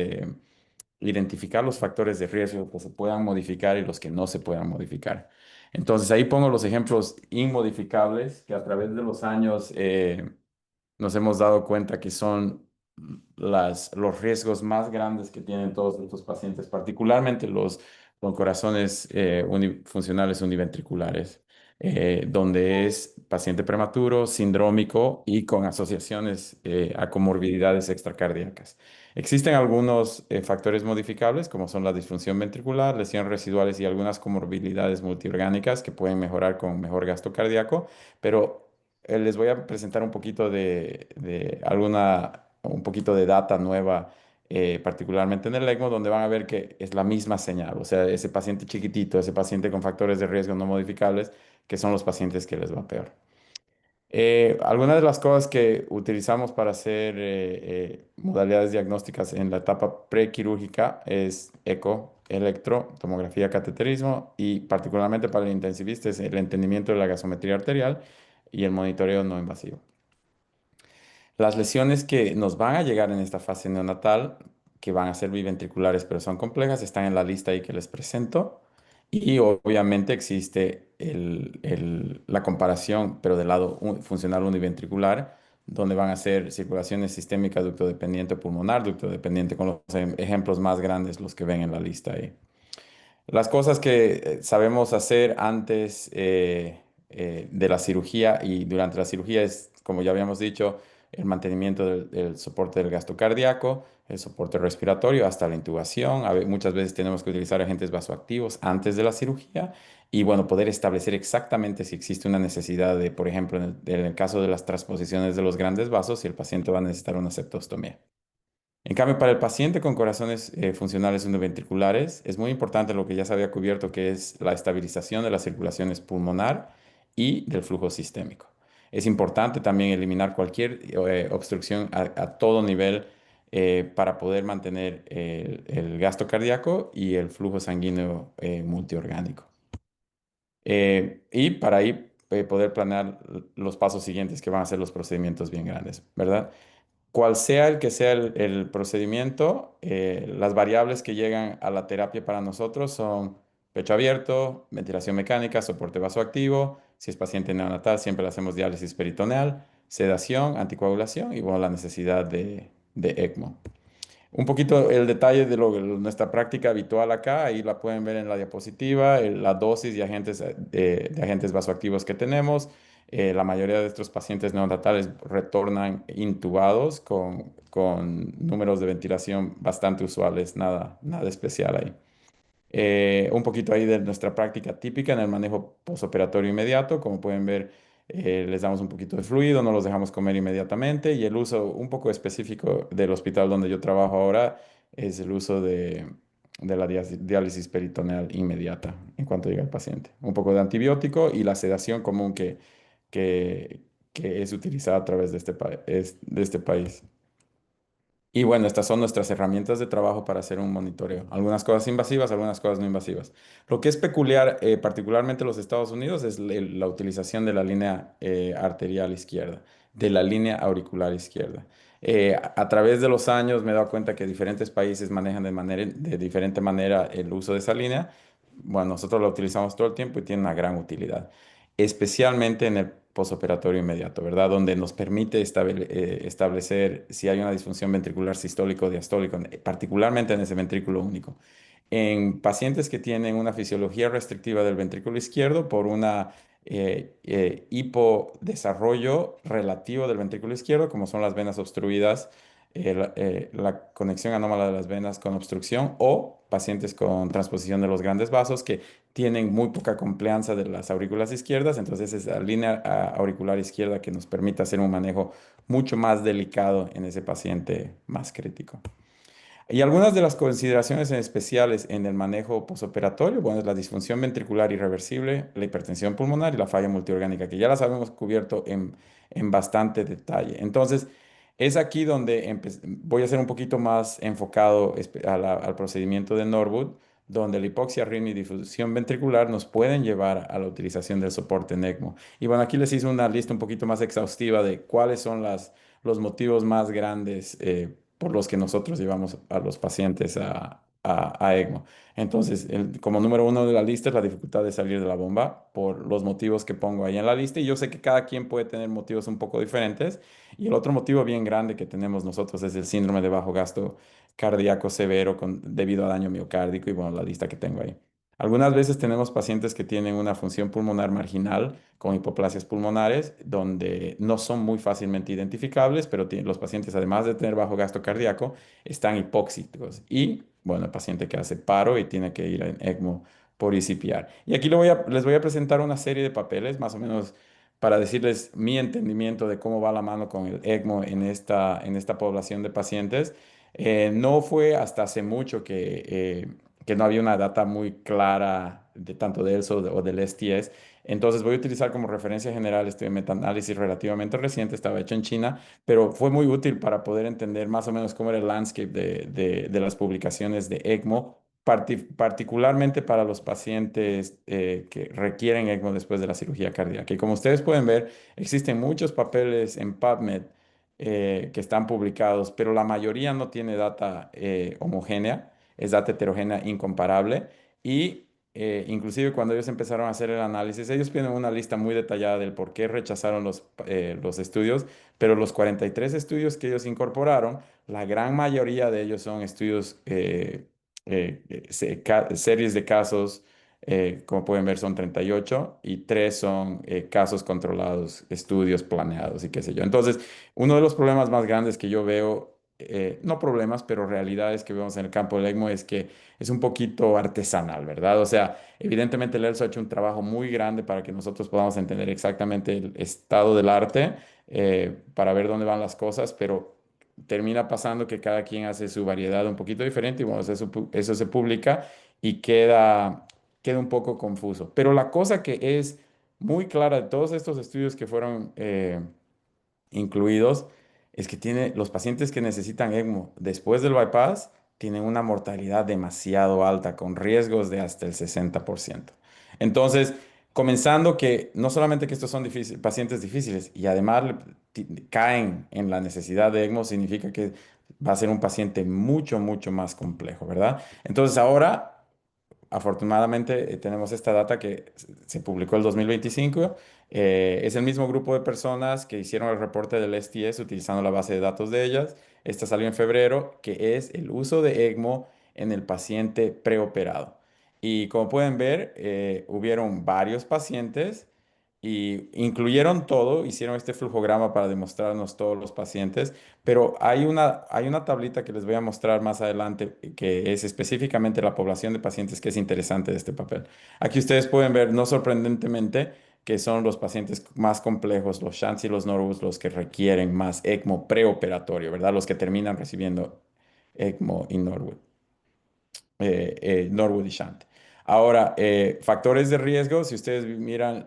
identificar los factores de riesgo que se puedan modificar y los que no se puedan modificar. Entonces ahí pongo los ejemplos inmodificables que a través de los años nos hemos dado cuenta que son los riesgos más grandes que tienen todos estos pacientes, particularmente los con corazones funcionales univentriculares, donde es paciente prematuro, sindrómico y con asociaciones a comorbilidades extracardíacas. Existen algunos factores modificables, como son la disfunción ventricular, lesiones residuales y algunas comorbilidades multiorgánicas que pueden mejorar con mejor gasto cardíaco, pero les voy a presentar un poquito un poquito de data nueva, particularmente en el ECMO, donde van a ver que es la misma señal, o sea, ese paciente chiquitito, ese paciente con factores de riesgo no modificables, que son los pacientes que les va peor. Algunas de las cosas que utilizamos para hacer modalidades diagnósticas en la etapa prequirúrgica es eco, electro, tomografía, cateterismo y particularmente para el intensivista es el entendimiento de la gasometría arterial y el monitoreo no invasivo. Las lesiones que nos van a llegar en esta fase neonatal, que van a ser biventriculares pero son complejas, están en la lista ahí que les presento. Y obviamente existe la comparación, pero del lado funcional univentricular, donde van a ser circulaciones sistémicas ductodependiente pulmonar, ductodependiente con los ejemplos más grandes, los que ven en la lista ahí. Las cosas que sabemos hacer antes de la cirugía y durante la cirugía es, como ya habíamos dicho, el mantenimiento del soporte del gasto cardíaco, el soporte respiratorio hasta la intubación. Muchas veces tenemos que utilizar agentes vasoactivos antes de la cirugía y, bueno, poder establecer exactamente si existe una necesidad de, por ejemplo, en el caso de las transposiciones de los grandes vasos, si el paciente va a necesitar una septostomía. En cambio, para el paciente con corazones funcionales univentriculares, es muy importante lo que ya se había cubierto, que es la estabilización de las circulaciones pulmonar y del flujo sistémico. Es importante también eliminar cualquier obstrucción a todo nivel para poder mantener el gasto cardíaco y el flujo sanguíneo multiorgánico. Y para ahí poder planear los pasos siguientes que van a ser los procedimientos bien grandes, ¿verdad? Cual sea el que sea el procedimiento, las variables que llegan a la terapia para nosotros son pecho abierto, ventilación mecánica, soporte vasoactivo. Si es paciente neonatal, siempre le hacemos diálisis peritoneal, sedación, anticoagulación y bueno, la necesidad de ECMO. Un poquito el detalle de nuestra práctica habitual acá, ahí la pueden ver en la diapositiva, la dosis de agentes vasoactivos que tenemos. La mayoría de estos pacientes neonatales retornan intubados con números de ventilación bastante usuales, nada especial ahí. Un poquito ahí de nuestra práctica típica en el manejo posoperatorio inmediato. Como pueden ver, les damos un poquito de fluido, no los dejamos comer inmediatamente y el uso un poco específico del hospital donde yo trabajo ahora es el uso de la diálisis peritoneal inmediata en cuanto llega el paciente. Un poco de antibiótico y la sedación común que, que es utilizada a través de este país. Y bueno, estas son nuestras herramientas de trabajo para hacer un monitoreo. Algunas cosas invasivas, algunas cosas no invasivas. Lo que es peculiar, particularmente en los Estados Unidos, es la utilización de la línea arterial izquierda, de la línea auricular izquierda. A través de los años me he dado cuenta que diferentes países manejan de diferente manera el uso de esa línea. Bueno, nosotros la utilizamos todo el tiempo y tiene una gran utilidad, especialmente en el posoperatorio inmediato, ¿verdad? Donde nos permite establecer si hay una disfunción ventricular sistólico o diastólico, particularmente en ese ventrículo único. En pacientes que tienen una fisiología restrictiva del ventrículo izquierdo por una hipodesarrollo relativo del ventrículo izquierdo, como son las venas obstruidas, la conexión anómala de las venas con obstrucción, o pacientes con transposición de los grandes vasos que tienen muy poca complianza de las aurículas izquierdas, entonces es la línea auricular izquierda que nos permite hacer un manejo mucho más delicado en ese paciente más crítico. Y algunas de las consideraciones en especiales en el manejo posoperatorio, bueno, es la disfunción ventricular irreversible, la hipertensión pulmonar y la falla multiorgánica, que ya las habíamos cubierto en bastante detalle. Entonces, es aquí donde voy a ser un poquito más enfocado al procedimiento de Norwood, donde la hipoxia, arritmia y difusión ventricular nos pueden llevar a la utilización del soporte en ECMO. Y bueno, aquí les hice una lista un poquito más exhaustiva de cuáles son los motivos más grandes por los que nosotros llevamos a los pacientes a ECMO. Entonces, como número uno de la lista es la dificultad de salir de la bomba por los motivos que pongo ahí en la lista. Y yo sé que cada quien puede tener motivos un poco diferentes. Y el otro motivo bien grande que tenemos nosotros es el síndrome de bajo gasto cardíaco severo debido a daño miocárdico y bueno, la lista que tengo ahí. Algunas veces tenemos pacientes que tienen una función pulmonar marginal con hipoplasias pulmonares, donde no son muy fácilmente identificables, pero los pacientes, además de tener bajo gasto cardíaco, están hipóxicos. Y, bueno, el paciente que hace paro y tiene que ir en ECMO por ICPR. Y aquí les voy a presentar una serie de papeles, más o menos para decirles mi entendimiento de cómo va la mano con el ECMO en esta población de pacientes. No fue hasta hace mucho que no había una data muy clara de tanto de ELSO o del STS. Entonces voy a utilizar como referencia general este metaanálisis relativamente reciente, estaba hecho en China, pero fue muy útil para poder entender más o menos cómo era el landscape de las publicaciones de ECMO, particularmente para los pacientes que requieren ECMO después de la cirugía cardíaca. Y como ustedes pueden ver, existen muchos papeles en PubMed que están publicados, pero la mayoría no tiene data homogénea, es data heterogénea incomparable. Y inclusive cuando ellos empezaron a hacer el análisis, ellos tienen una lista muy detallada del por qué rechazaron los estudios, pero los 43 estudios que ellos incorporaron, la gran mayoría de ellos son estudios, series de casos, como pueden ver son 38 y 3 son casos controlados, estudios planeados y qué sé yo. Entonces, uno de los problemas más grandes que yo veo, no problemas, pero realidades que vemos en el campo del ECMO es que es un poquito artesanal, ¿verdad? O sea, evidentemente el ELSO ha hecho un trabajo muy grande para que nosotros podamos entender exactamente el estado del arte, para ver dónde van las cosas, pero termina pasando que cada quien hace su variedad un poquito diferente y bueno, eso se publica y queda un poco confuso. Pero la cosa que es muy clara de todos estos estudios que fueron incluidos es que los pacientes que necesitan ECMO después del bypass tienen una mortalidad demasiado alta, con riesgos de hasta el 60%. Entonces, comenzando que no solamente que estos son pacientes difíciles y además caen en la necesidad de ECMO, significa que va a ser un paciente mucho, mucho más complejo, ¿verdad? Entonces, ahora afortunadamente tenemos esta data que se publicó el 2025. Es el mismo grupo de personas que hicieron el reporte del STS utilizando la base de datos de ellas. Esta salió en febrero, que es el uso de ECMO en el paciente preoperado. Y como pueden ver, hubieron varios pacientes y incluyeron todo, hicieron este flujograma para demostrarnos todos los pacientes, pero hay una tablita que les voy a mostrar más adelante que es específicamente la población de pacientes que es interesante de este papel. Aquí ustedes pueden ver, no sorprendentemente, que son los pacientes más complejos, los shunts y los Norwoods, los que requieren más ECMO preoperatorio, ¿verdad? Los que terminan recibiendo ECMO y Norwood y Shunt. Ahora, factores de riesgo, si ustedes miran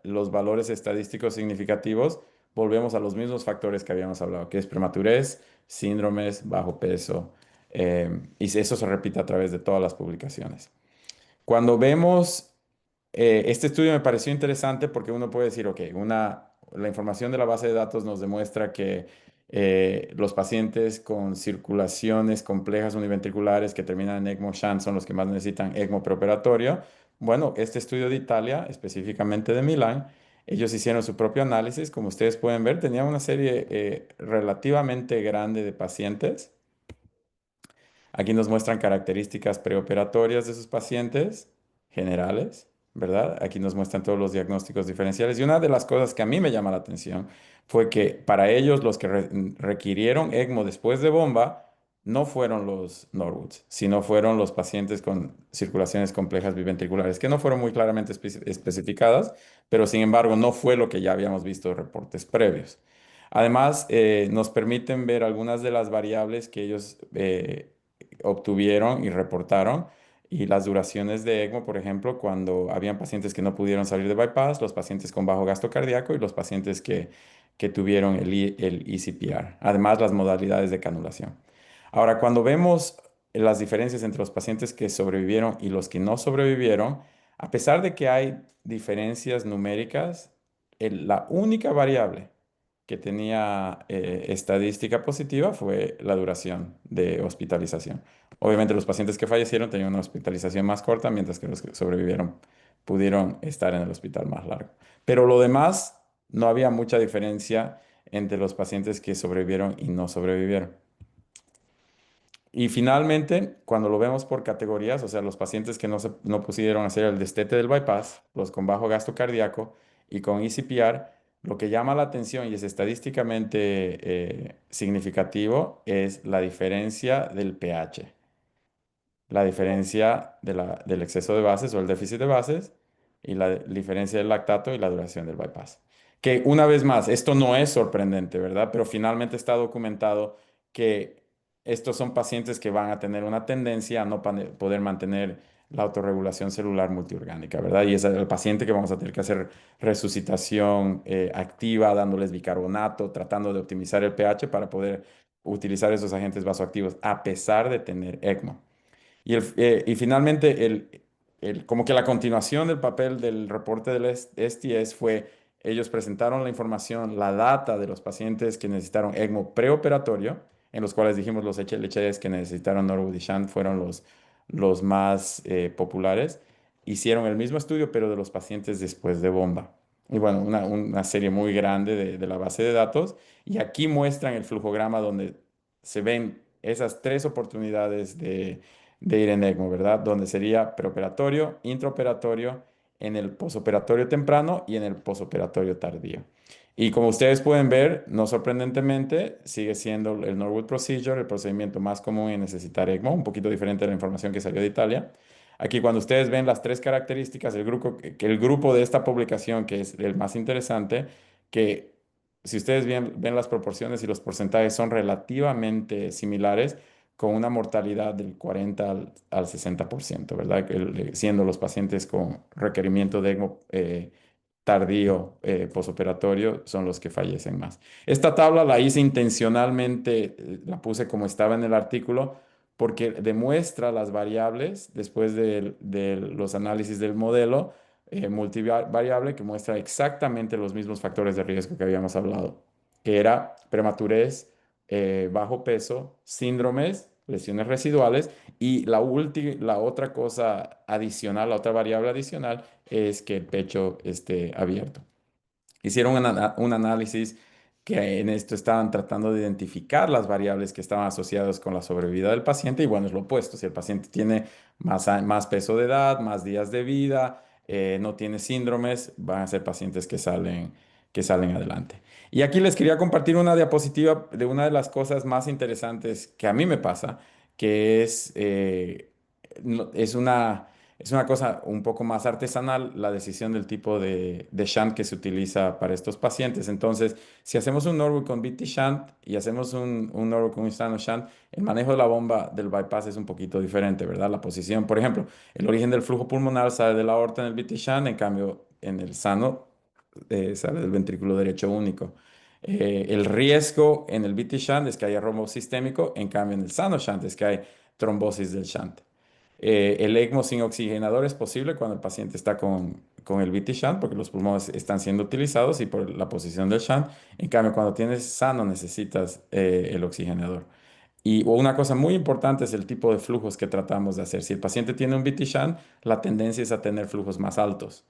los valores estadísticos significativos, volvemos a los mismos factores que habíamos hablado, que es prematurez, síndromes, bajo peso, y eso se repite a través de todas las publicaciones. Cuando vemos, este estudio me pareció interesante porque uno puede decir, ok, la información de la base de datos nos demuestra que los pacientes con circulaciones complejas univentriculares que terminan en ECMO-SHANT son los que más necesitan ECMO preoperatorio. Bueno, este estudio de Italia, específicamente de Milán, ellos hicieron su propio análisis. Como ustedes pueden ver, tenían una serie relativamente grande de pacientes. Aquí nos muestran características preoperatorias de sus pacientes generales, ¿verdad? Aquí nos muestran todos los diagnósticos diferenciales. Y una de las cosas que a mí me llama la atención fue que para ellos los que requirieron ECMO después de bomba no fueron los Norwoods, sino fueron los pacientes con circulaciones complejas biventriculares, que no fueron muy claramente especificadas, pero sin embargo no fue lo que ya habíamos visto en reportes previos. Además, nos permiten ver algunas de las variables que ellos obtuvieron y reportaron y las duraciones de ECMO, por ejemplo, cuando habían pacientes que no pudieron salir de bypass, los pacientes con bajo gasto cardíaco y los pacientes que tuvieron el ECPR. Además, las modalidades de canulación. Ahora, cuando vemos las diferencias entre los pacientes que sobrevivieron y los que no sobrevivieron, a pesar de que hay diferencias numéricas, la única variable que tenía estadística positiva fue la duración de hospitalización. Obviamente los pacientes que fallecieron tenían una hospitalización más corta, mientras que los que sobrevivieron pudieron estar en el hospital más largo. Pero lo demás, no había mucha diferencia entre los pacientes que sobrevivieron y no sobrevivieron. Y finalmente, cuando lo vemos por categorías, o sea, los pacientes que no pudieron hacer el destete del bypass, los con bajo gasto cardíaco y con ECPR, lo que llama la atención y es estadísticamente significativo es la diferencia del pH, la diferencia del exceso de bases o el déficit de bases y la diferencia del lactato y la duración del bypass. Que una vez más, esto no es sorprendente, ¿verdad? Pero finalmente está documentado que estos son pacientes que van a tener una tendencia a no poder mantener la autorregulación celular multiorgánica, ¿verdad? Y es el paciente que vamos a tener que hacer resucitación activa, dándoles bicarbonato, tratando de optimizar el pH para poder utilizar esos agentes vasoactivos a pesar de tener ECMO. Y finalmente, como que la continuación del papel del reporte del STS fue, ellos presentaron la información, la data de los pacientes que necesitaron ECMO preoperatorio, en los cuales dijimos los HLHs que necesitaron Norwood y Shunt fueron los más populares. Hicieron el mismo estudio, pero de los pacientes después de bomba. Y bueno, una serie muy grande de la base de datos. Y aquí muestran el flujograma donde se ven esas tres oportunidades de ir en ECMO, ¿verdad? Donde sería preoperatorio, intraoperatorio, en el posoperatorio temprano y en el posoperatorio tardío. Y como ustedes pueden ver, no sorprendentemente, sigue siendo el Norwood Procedure el procedimiento más común en necesitar ECMO, un poquito diferente de la información que salió de Italia. Aquí cuando ustedes ven las tres características, el grupo de esta publicación, que es el más interesante, que si ustedes ven las proporciones y los porcentajes son relativamente similares, con una mortalidad del 40 al 60%, ¿verdad? Siendo los pacientes con requerimiento de ECMO tardío posoperatorio son los que fallecen más. Esta tabla la hice intencionalmente, la puse como estaba en el artículo, porque demuestra las variables después de los análisis del modelo multivariable que muestra exactamente los mismos factores de riesgo que habíamos hablado, que era prematurez, bajo peso, síndromes, lesiones residuales y la otra cosa adicional, la otra variable adicional es que el pecho esté abierto. Hicieron un análisis que en esto estaban tratando de identificar las variables que estaban asociadas con la sobrevida del paciente y bueno, es lo opuesto. Si el paciente tiene más peso de edad, más días de vida, no tiene síndromes, van a ser pacientes que salen adelante. Y aquí les quería compartir una diapositiva de una de las cosas más interesantes que a mí me pasa, que es una cosa un poco más artesanal la decisión del tipo de shunt que se utiliza para estos pacientes. Entonces, si hacemos un Norwood con VT shunt y hacemos un Norwood con un Stano shunt, el manejo de la bomba del bypass es un poquito diferente, ¿verdad? La posición, por ejemplo, el origen del flujo pulmonar sale de la aorta en el VT shunt, en cambio, en el Sano sale del ventrículo derecho único. El riesgo en el VT shunt es que haya rombo sistémico, en cambio en el sano shunt es que hay trombosis del shunt. El ECMO sin oxigenador es posible cuando el paciente está con el VT shunt porque los pulmones están siendo utilizados y por la posición del shunt. En cambio, cuando tienes sano necesitas el oxigenador. Y una cosa muy importante es el tipo de flujos que tratamos de hacer. Si el paciente tiene un VT shunt, la tendencia es a tener flujos más altos,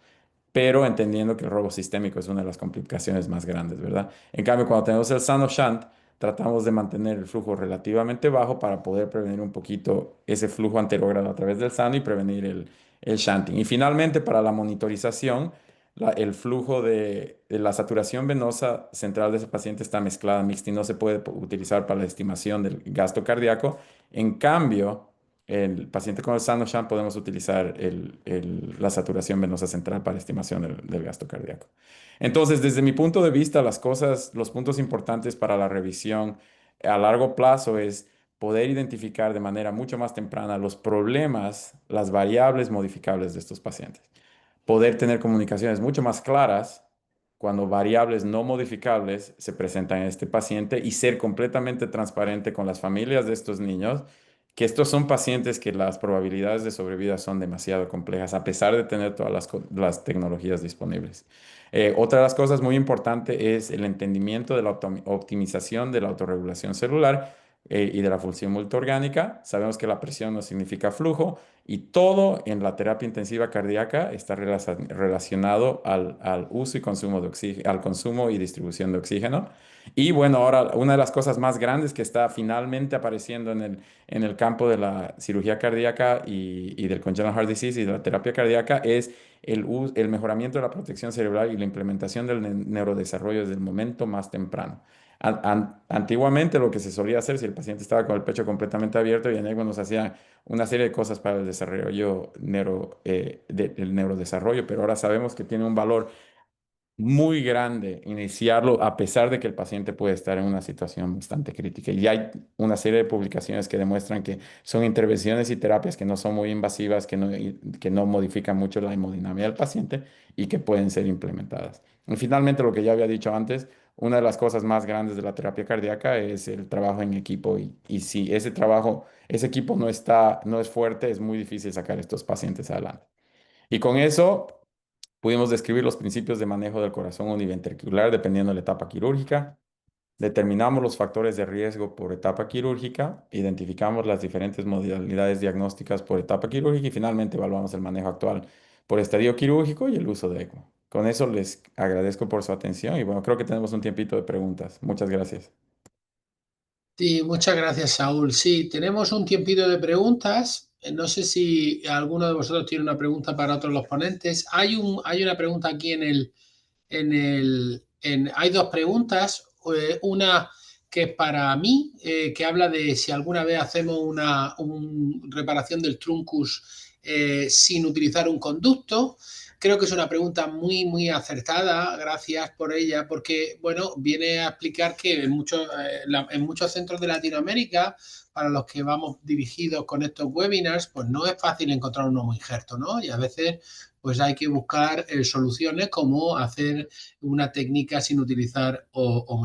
pero entendiendo que el robo sistémico es una de las complicaciones más grandes, ¿verdad? En cambio, cuando tenemos el sano shunt, tratamos de mantener el flujo relativamente bajo para poder prevenir un poquito ese flujo anterogrado a través del sano y prevenir el shunting. Y finalmente, para la monitorización, el flujo de la saturación venosa central de ese paciente está mezclada, mixta, y no se puede utilizar para la estimación del gasto cardíaco. En cambio, el paciente con el sano shunt podemos utilizar la saturación venosa central para estimación del gasto cardíaco. Entonces, desde mi punto de vista, los puntos importantes para la revisión a largo plazo es poder identificar de manera mucho más temprana los problemas, las variables modificables de estos pacientes, poder tener comunicaciones mucho más claras cuando variables no modificables se presentan en este paciente y ser completamente transparente con las familias de estos niños, que estos son pacientes que las probabilidades de sobrevida son demasiado complejas, a pesar de tener todas las tecnologías disponibles. Otra de las cosas muy importantes es el entendimiento de la optimización de la autorregulación celular y de la función multiorgánica. Sabemos que la presión no significa flujo, y todo en la terapia intensiva cardíaca está relacionado al uso y consumo de oxígeno, al consumo y distribución de oxígeno. Y bueno, ahora una de las cosas más grandes que está finalmente apareciendo en el campo de la cirugía cardíaca y del congenital heart disease y de la terapia cardíaca es el mejoramiento de la protección cerebral y la implementación del neurodesarrollo desde el momento más temprano. Antiguamente lo que se solía hacer si el paciente estaba con el pecho completamente abierto y en ECMO nos hacía una serie de cosas para el desarrollo el neurodesarrollo, pero ahora sabemos que tiene un valor muy grande iniciarlo a pesar de que el paciente puede estar en una situación bastante crítica. Y hay una serie de publicaciones que demuestran que son intervenciones y terapias que no son muy invasivas, que no modifican mucho la hemodinamia del paciente y que pueden ser implementadas. Y finalmente, lo que ya había dicho antes, una de las cosas más grandes de la terapia cardíaca es el trabajo en equipo y si ese equipo no es fuerte, es muy difícil sacar estos pacientes adelante. Y con eso pudimos describir los principios de manejo del corazón univentricular dependiendo de la etapa quirúrgica. Determinamos los factores de riesgo por etapa quirúrgica, identificamos las diferentes modalidades diagnósticas por etapa quirúrgica y finalmente evaluamos el manejo actual por estadio quirúrgico y el uso de ECMO. Con eso les agradezco por su atención y bueno, creo que tenemos un tiempito de preguntas. Muchas gracias. Sí, muchas gracias, Saúl. Sí, tenemos un tiempito de preguntas. No sé si alguno de vosotros tiene una pregunta para otros los ponentes. Hay una pregunta aquí hay dos preguntas. Una que es para mí, que habla de si alguna vez hacemos una reparación del truncus sin utilizar un conducto. Creo que es una pregunta muy, muy acertada, gracias por ella, porque, bueno, viene a explicar que en muchos centros de Latinoamérica, para los que vamos dirigidos con estos webinars, pues no es fácil encontrar un nuevo injerto, ¿no? Y a veces, pues hay que buscar soluciones como hacer una técnica sin utilizar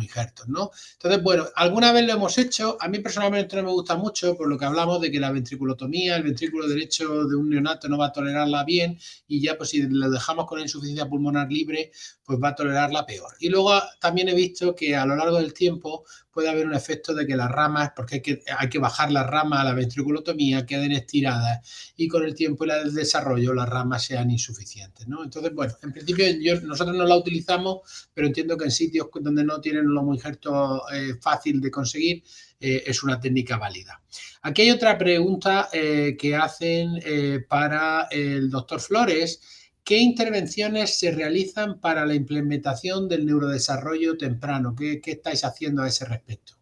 injertos, ¿no? Entonces, bueno, alguna vez lo hemos hecho, a mí personalmente no me gusta mucho por lo que hablamos de que la ventriculotomía, el ventrículo derecho de un neonato no va a tolerarla bien y ya pues si lo dejamos con insuficiencia pulmonar libre, pues va a tolerarla peor. Y luego también he visto que a lo largo del tiempo puede haber un efecto de que las ramas, porque hay que bajar las ramas a la ventriculotomía, queden estiradas y con el tiempo y el desarrollo las ramas sean insuficientes, ¿no? Entonces, bueno, en principio nosotros no la utilizamos, pero entiendo que en sitios donde no tienen un lomo injerto fácil de conseguir, es una técnica válida. Aquí hay otra pregunta que hacen para el doctor Flores. ¿Qué intervenciones se realizan para la implementación del neurodesarrollo temprano? ¿Qué estáis haciendo a ese respecto?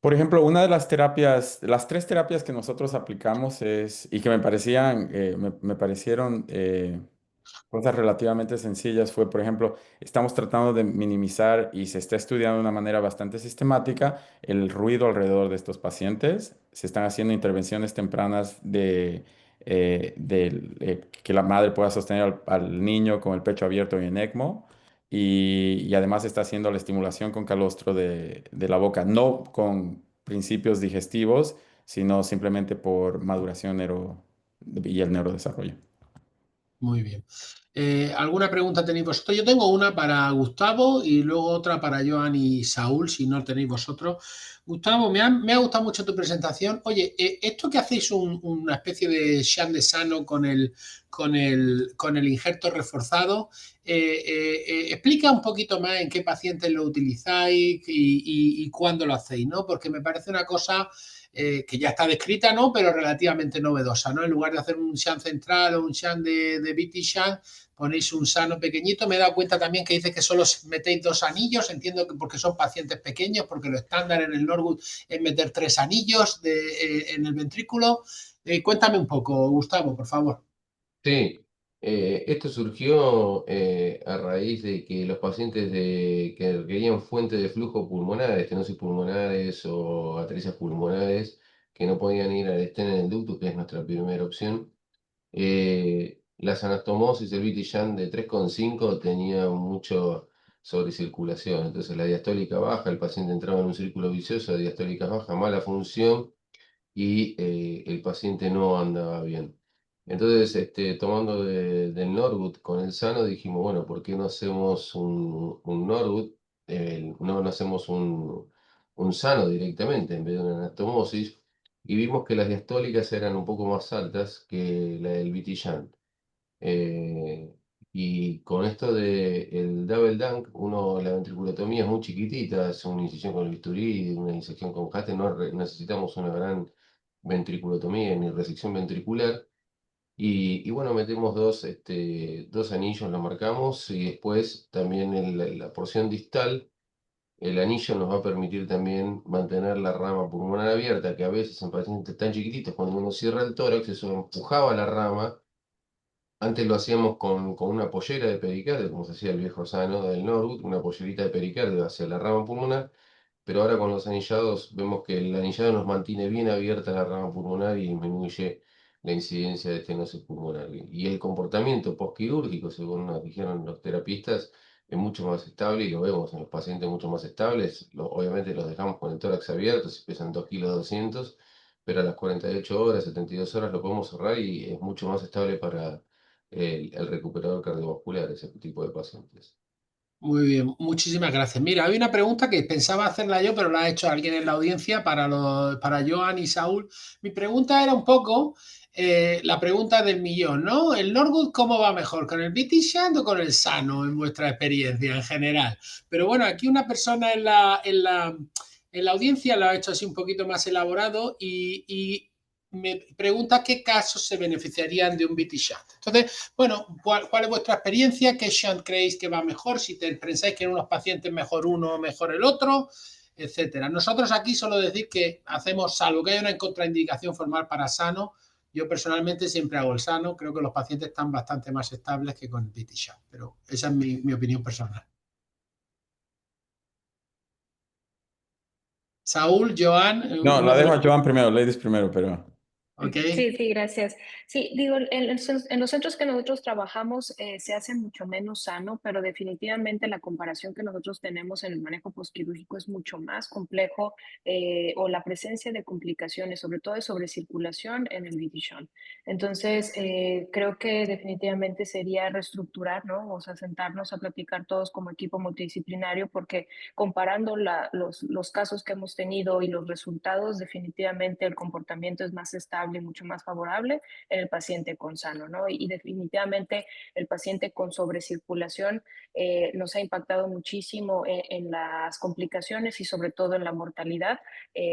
Por ejemplo, una de las terapias, las tres terapias que nosotros aplicamos y que me parecieron cosas relativamente sencillas fue, por ejemplo, estamos tratando de minimizar y se está estudiando de una manera bastante sistemática el ruido alrededor de estos pacientes. Se están haciendo intervenciones tempranas que la madre pueda sostener al niño con el pecho abierto y en ECMO. y además está haciendo la estimulación con calostro de la boca, no con principios digestivos, sino simplemente por maduración y el neurodesarrollo. Muy bien. ¿Alguna pregunta tenéis vosotros? Yo tengo una para Gustavo y luego otra para Joan y Saúl, si no tenéis vosotros. Gustavo, me ha gustado mucho tu presentación. Oye, esto que hacéis una especie de shunt de sano con el injerto reforzado, explica un poquito más en qué pacientes lo utilizáis y cuándo lo hacéis, ¿no? Porque me parece una cosa que ya está descrita, ¿no? Pero relativamente novedosa, ¿no? En lugar de hacer un shunt central o un shunt de BT shunt, ponéis un sano pequeñito. Me he dado cuenta también que dice que solo metéis 2 anillos, entiendo que porque son pacientes pequeños, porque lo estándar en el Norwood es meter 3 anillos en el ventrículo. Cuéntame un poco, Gustavo, por favor. Sí, esto surgió a raíz de que los pacientes que requerían fuente de flujo pulmonar, estenosis pulmonares o atresias pulmonares, que no podían ir al estén en el ducto, que es nuestra primera opción, las anastomosis, el VT-shunt de 3,5 tenía mucho sobrecirculación, entonces la diastólica baja, el paciente entraba en un círculo vicioso, diastólica baja, mala función y el paciente no andaba bien. Entonces, tomando del Norwood con el sano, dijimos, bueno, ¿por qué no hacemos un Norwood? No hacemos un sano directamente en vez de una anastomosis. Y vimos que las diastólicas eran un poco más altas que la del VT-shunt. Eh, y con esto del double dunk, la ventriculotomía es muy chiquitita, es una incisión con el bisturí, una incisión con jate, no necesitamos una gran ventriculotomía ni resección ventricular. Y bueno, metemos dos anillos, lo marcamos, y después también en la porción distal, el anillo nos va a permitir también mantener la rama pulmonar abierta, que a veces en pacientes tan chiquititos, cuando uno cierra el tórax, eso empujaba la rama. Antes lo hacíamos con una pollera de pericardio, como se hacía el viejo sano del Norwood, una pollerita de pericardio hacia la rama pulmonar, pero ahora con los anillados vemos que el anillado nos mantiene bien abierta la rama pulmonar y disminuye la incidencia de estenosis pulmonar. Y el comportamiento postquirúrgico, según nos dijeron los terapistas, es mucho más estable y lo vemos en los pacientes mucho más estables. Obviamente los dejamos con el tórax abierto, si pesan 2,2 kg, pero a las 48 horas, 72 horas lo podemos cerrar y es mucho más estable para el recuperador cardiovascular, ese tipo de pacientes. Muy bien, muchísimas gracias. Mira, hay una pregunta que pensaba hacerla yo, pero la ha hecho alguien en la audiencia para Joan y Saúl. Mi pregunta era un poco la pregunta del millón, ¿no? ¿El Norwood cómo va mejor? ¿Con el BT Shunt o con el sano en vuestra experiencia en general? Pero bueno, aquí una persona en la audiencia lo ha hecho así un poquito más elaborado y me pregunta qué casos se beneficiarían de un BT Shunt. Entonces, bueno, ¿cuál es vuestra experiencia? ¿Qué shunt creéis que va mejor? Si pensáis que en unos pacientes mejor uno o mejor el otro, etcétera. Nosotros aquí solo decir que hacemos, salvo que haya una contraindicación formal para sano, yo personalmente siempre hago el sano. Creo que los pacientes están bastante más estables que con el BT shunt, pero esa es mi opinión personal. Saúl, Joan, No, uno la de dejo los... a Joan primero, Ladies primero, pero... ¿Ok? Sí, sí, gracias. Sí, digo, en los centros que nosotros trabajamos se hace mucho menos sano, pero definitivamente la comparación que nosotros tenemos en el manejo postquirúrgico es mucho más complejo o la presencia de complicaciones, sobre todo de sobrecirculación en el VT-shunt. Entonces, creo que definitivamente sería reestructurar, ¿no? O sea, sentarnos a platicar todos como equipo multidisciplinario, porque comparando los casos que hemos tenido y los resultados, definitivamente el comportamiento es más estable y mucho más favorable en el paciente con sano, ¿no? Y definitivamente el paciente con sobrecirculación nos ha impactado muchísimo en las complicaciones y sobre todo en la mortalidad,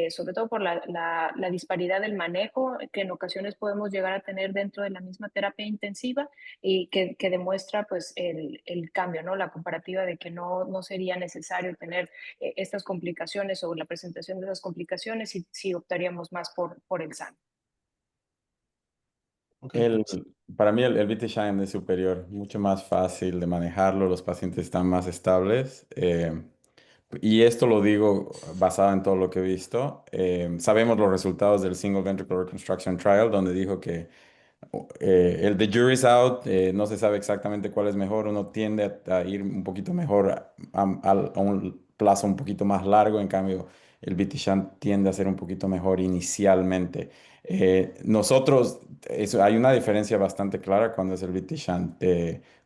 sobre todo por la disparidad del manejo que en ocasiones podemos llegar a tener dentro de la misma terapia intensiva y que demuestra pues el cambio, ¿no? La comparativa de que no sería necesario tener estas complicaciones o la presentación de esas complicaciones si optaríamos más por el sano. Okay. El, para mí el BT Shine es superior, mucho más fácil de manejarlo, los pacientes están más estables. Y esto lo digo basado en todo lo que he visto. Sabemos los resultados del Single Ventricular Reconstruction Trial, donde dijo que el the jury's out, no se sabe exactamente cuál es mejor, uno tiende a ir un poquito mejor a un plazo un poquito más largo, en cambio el BT Shunt tiende a ser un poquito mejor inicialmente. Nosotros, hay una diferencia bastante clara cuando es el BT Shunt.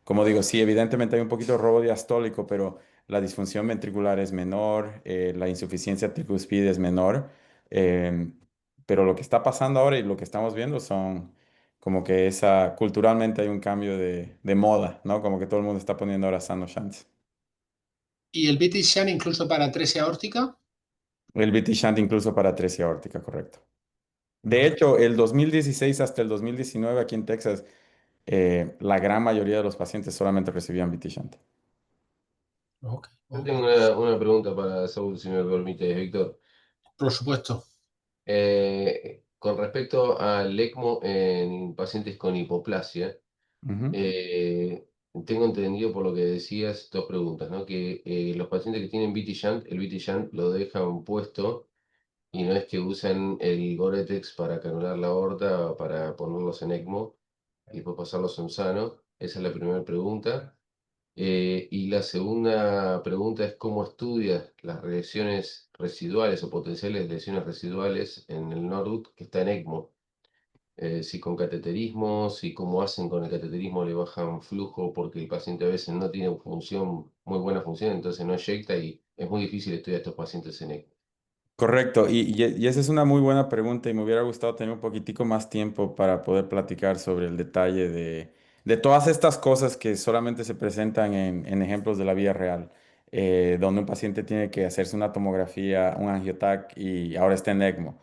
Como digo, sí, evidentemente hay un poquito de robo diastólico, pero la disfunción ventricular es menor, la insuficiencia tricuspide es menor. eh, pero lo que está pasando ahora y lo que estamos viendo son como que culturalmente hay un cambio de moda, ¿no? Como que todo el mundo está poniendo ahora Sano Shants. ¿Y el BT Shunt incluso para atresia aórtica? El BT Shunt incluso para atresia aórtica, correcto. De Vale. hecho, el 2016 hasta el 2019 aquí en Texas, la gran mayoría de los pacientes solamente recibían BT Shunt. Ok, Yo ok. tengo una pregunta para Saúl, si me permite, Víctor. Por supuesto. Con respecto al ECMO en pacientes con hipoplasia, Ujú. eh, tengo entendido por lo que decías dos preguntas, ¿no? Que los pacientes que tienen VT Shunt, el VT Shunt lo dejan puesto y no es que usan el Gore-Tex para canular la aorta o para ponerlos en ECMO y después pasarlos en sano. Esa es la primera pregunta. Y la segunda pregunta es cómo estudias las lesiones residuales o potenciales lesiones residuales en el Norwood que está en ECMO. Si con cateterismo, si cómo hacen con el cateterismo le bajan flujo porque el paciente a veces no tiene función, muy buena función, entonces no eyecta y es muy difícil estudiar a estos pacientes en ECMO. Correcto, y esa es una muy buena pregunta y me hubiera gustado tener un poquitico más tiempo para poder platicar sobre el detalle de todas estas cosas que solamente se presentan en ejemplos de la vida real, donde un paciente tiene que hacerse una tomografía, un angiotac y ahora está en ECMO.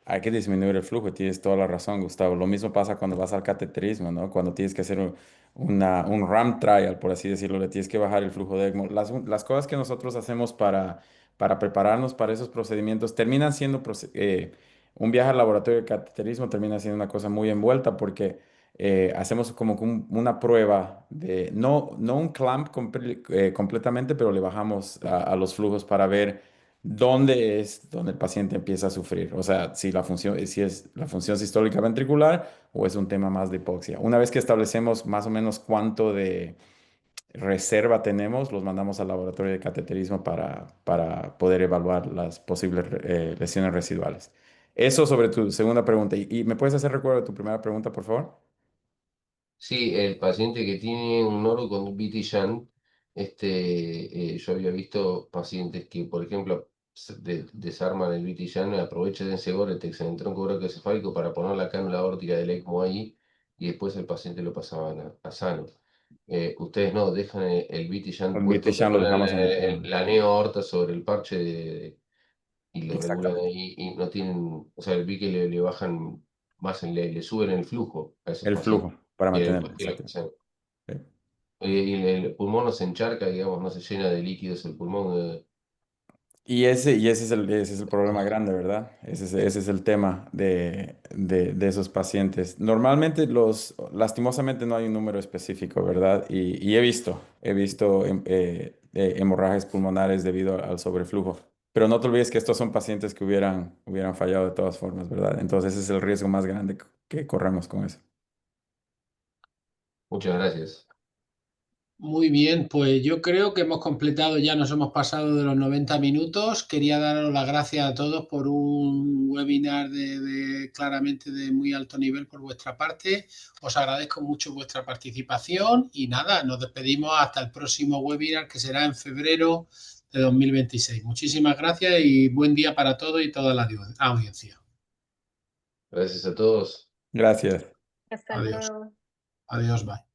Hay que disminuir el flujo, tienes toda la razón, Gustavo. Lo mismo pasa cuando vas al cateterismo, ¿no? Cuando tienes que hacer un RAM trial, por así decirlo, le tienes que bajar el flujo de ECMO. Las cosas que nosotros hacemos para prepararnos para esos procedimientos terminan siendo un viaje al laboratorio de cateterismo, termina siendo una cosa muy envuelta porque hacemos como que una prueba de, no un clamp completamente, pero le bajamos a los flujos para ver dónde es donde el paciente empieza a sufrir. O sea, si es la función sistólica ventricular o es un tema más de hipoxia. Una vez que establecemos más o menos cuánto de reserva tenemos, los mandamos al laboratorio de cateterismo para poder evaluar las posibles lesiones residuales. Eso sobre tu segunda pregunta. ¿Y me puedes hacer recuerdo de tu primera pregunta, por favor? Sí, el paciente que tiene un noro con VT Shunt, yo había visto pacientes que, por ejemplo, desarman el VT Shunt, aprovechan ese Gore-Tex en el tronco brachiocefálico para poner la cánula aórtica del ECMO ahí y después el paciente lo pasaban a sano. Ustedes no, dejan el VT Shunt Con BT puesto, Shunt lo ponen dejamos en la neo-aorta sobre el parche y lo regulan exactamente. ahí y no tienen, o sea, vi que le bajan más, le suben el flujo a esos El pacientes. flujo para Y mantenerlo, que lo exacto. pasan. Sí. Y el pulmón no se encharca, digamos, no se llena de líquidos el pulmón. Ese es el problema grande, ¿verdad? Ese es el tema de esos pacientes. Normalmente lastimosamente no hay un número específico, ¿verdad? Y he visto hemorragias pulmonares debido al sobreflujo. Pero no te olvides que estos son pacientes que hubieran fallado de todas formas, ¿verdad? Entonces ese es el riesgo más grande que corremos con eso. Muchas gracias. Muy bien, pues yo creo que hemos completado, ya nos hemos pasado de los 90 minutos. Quería daros las gracias a todos por un webinar claramente de muy alto nivel por vuestra parte. Os agradezco mucho vuestra participación y nada, nos despedimos hasta el próximo webinar que será en febrero de 2026. Muchísimas gracias y buen día para todos y toda la audiencia. Gracias a todos. Gracias. Hasta Adiós. luego. Adiós, bye.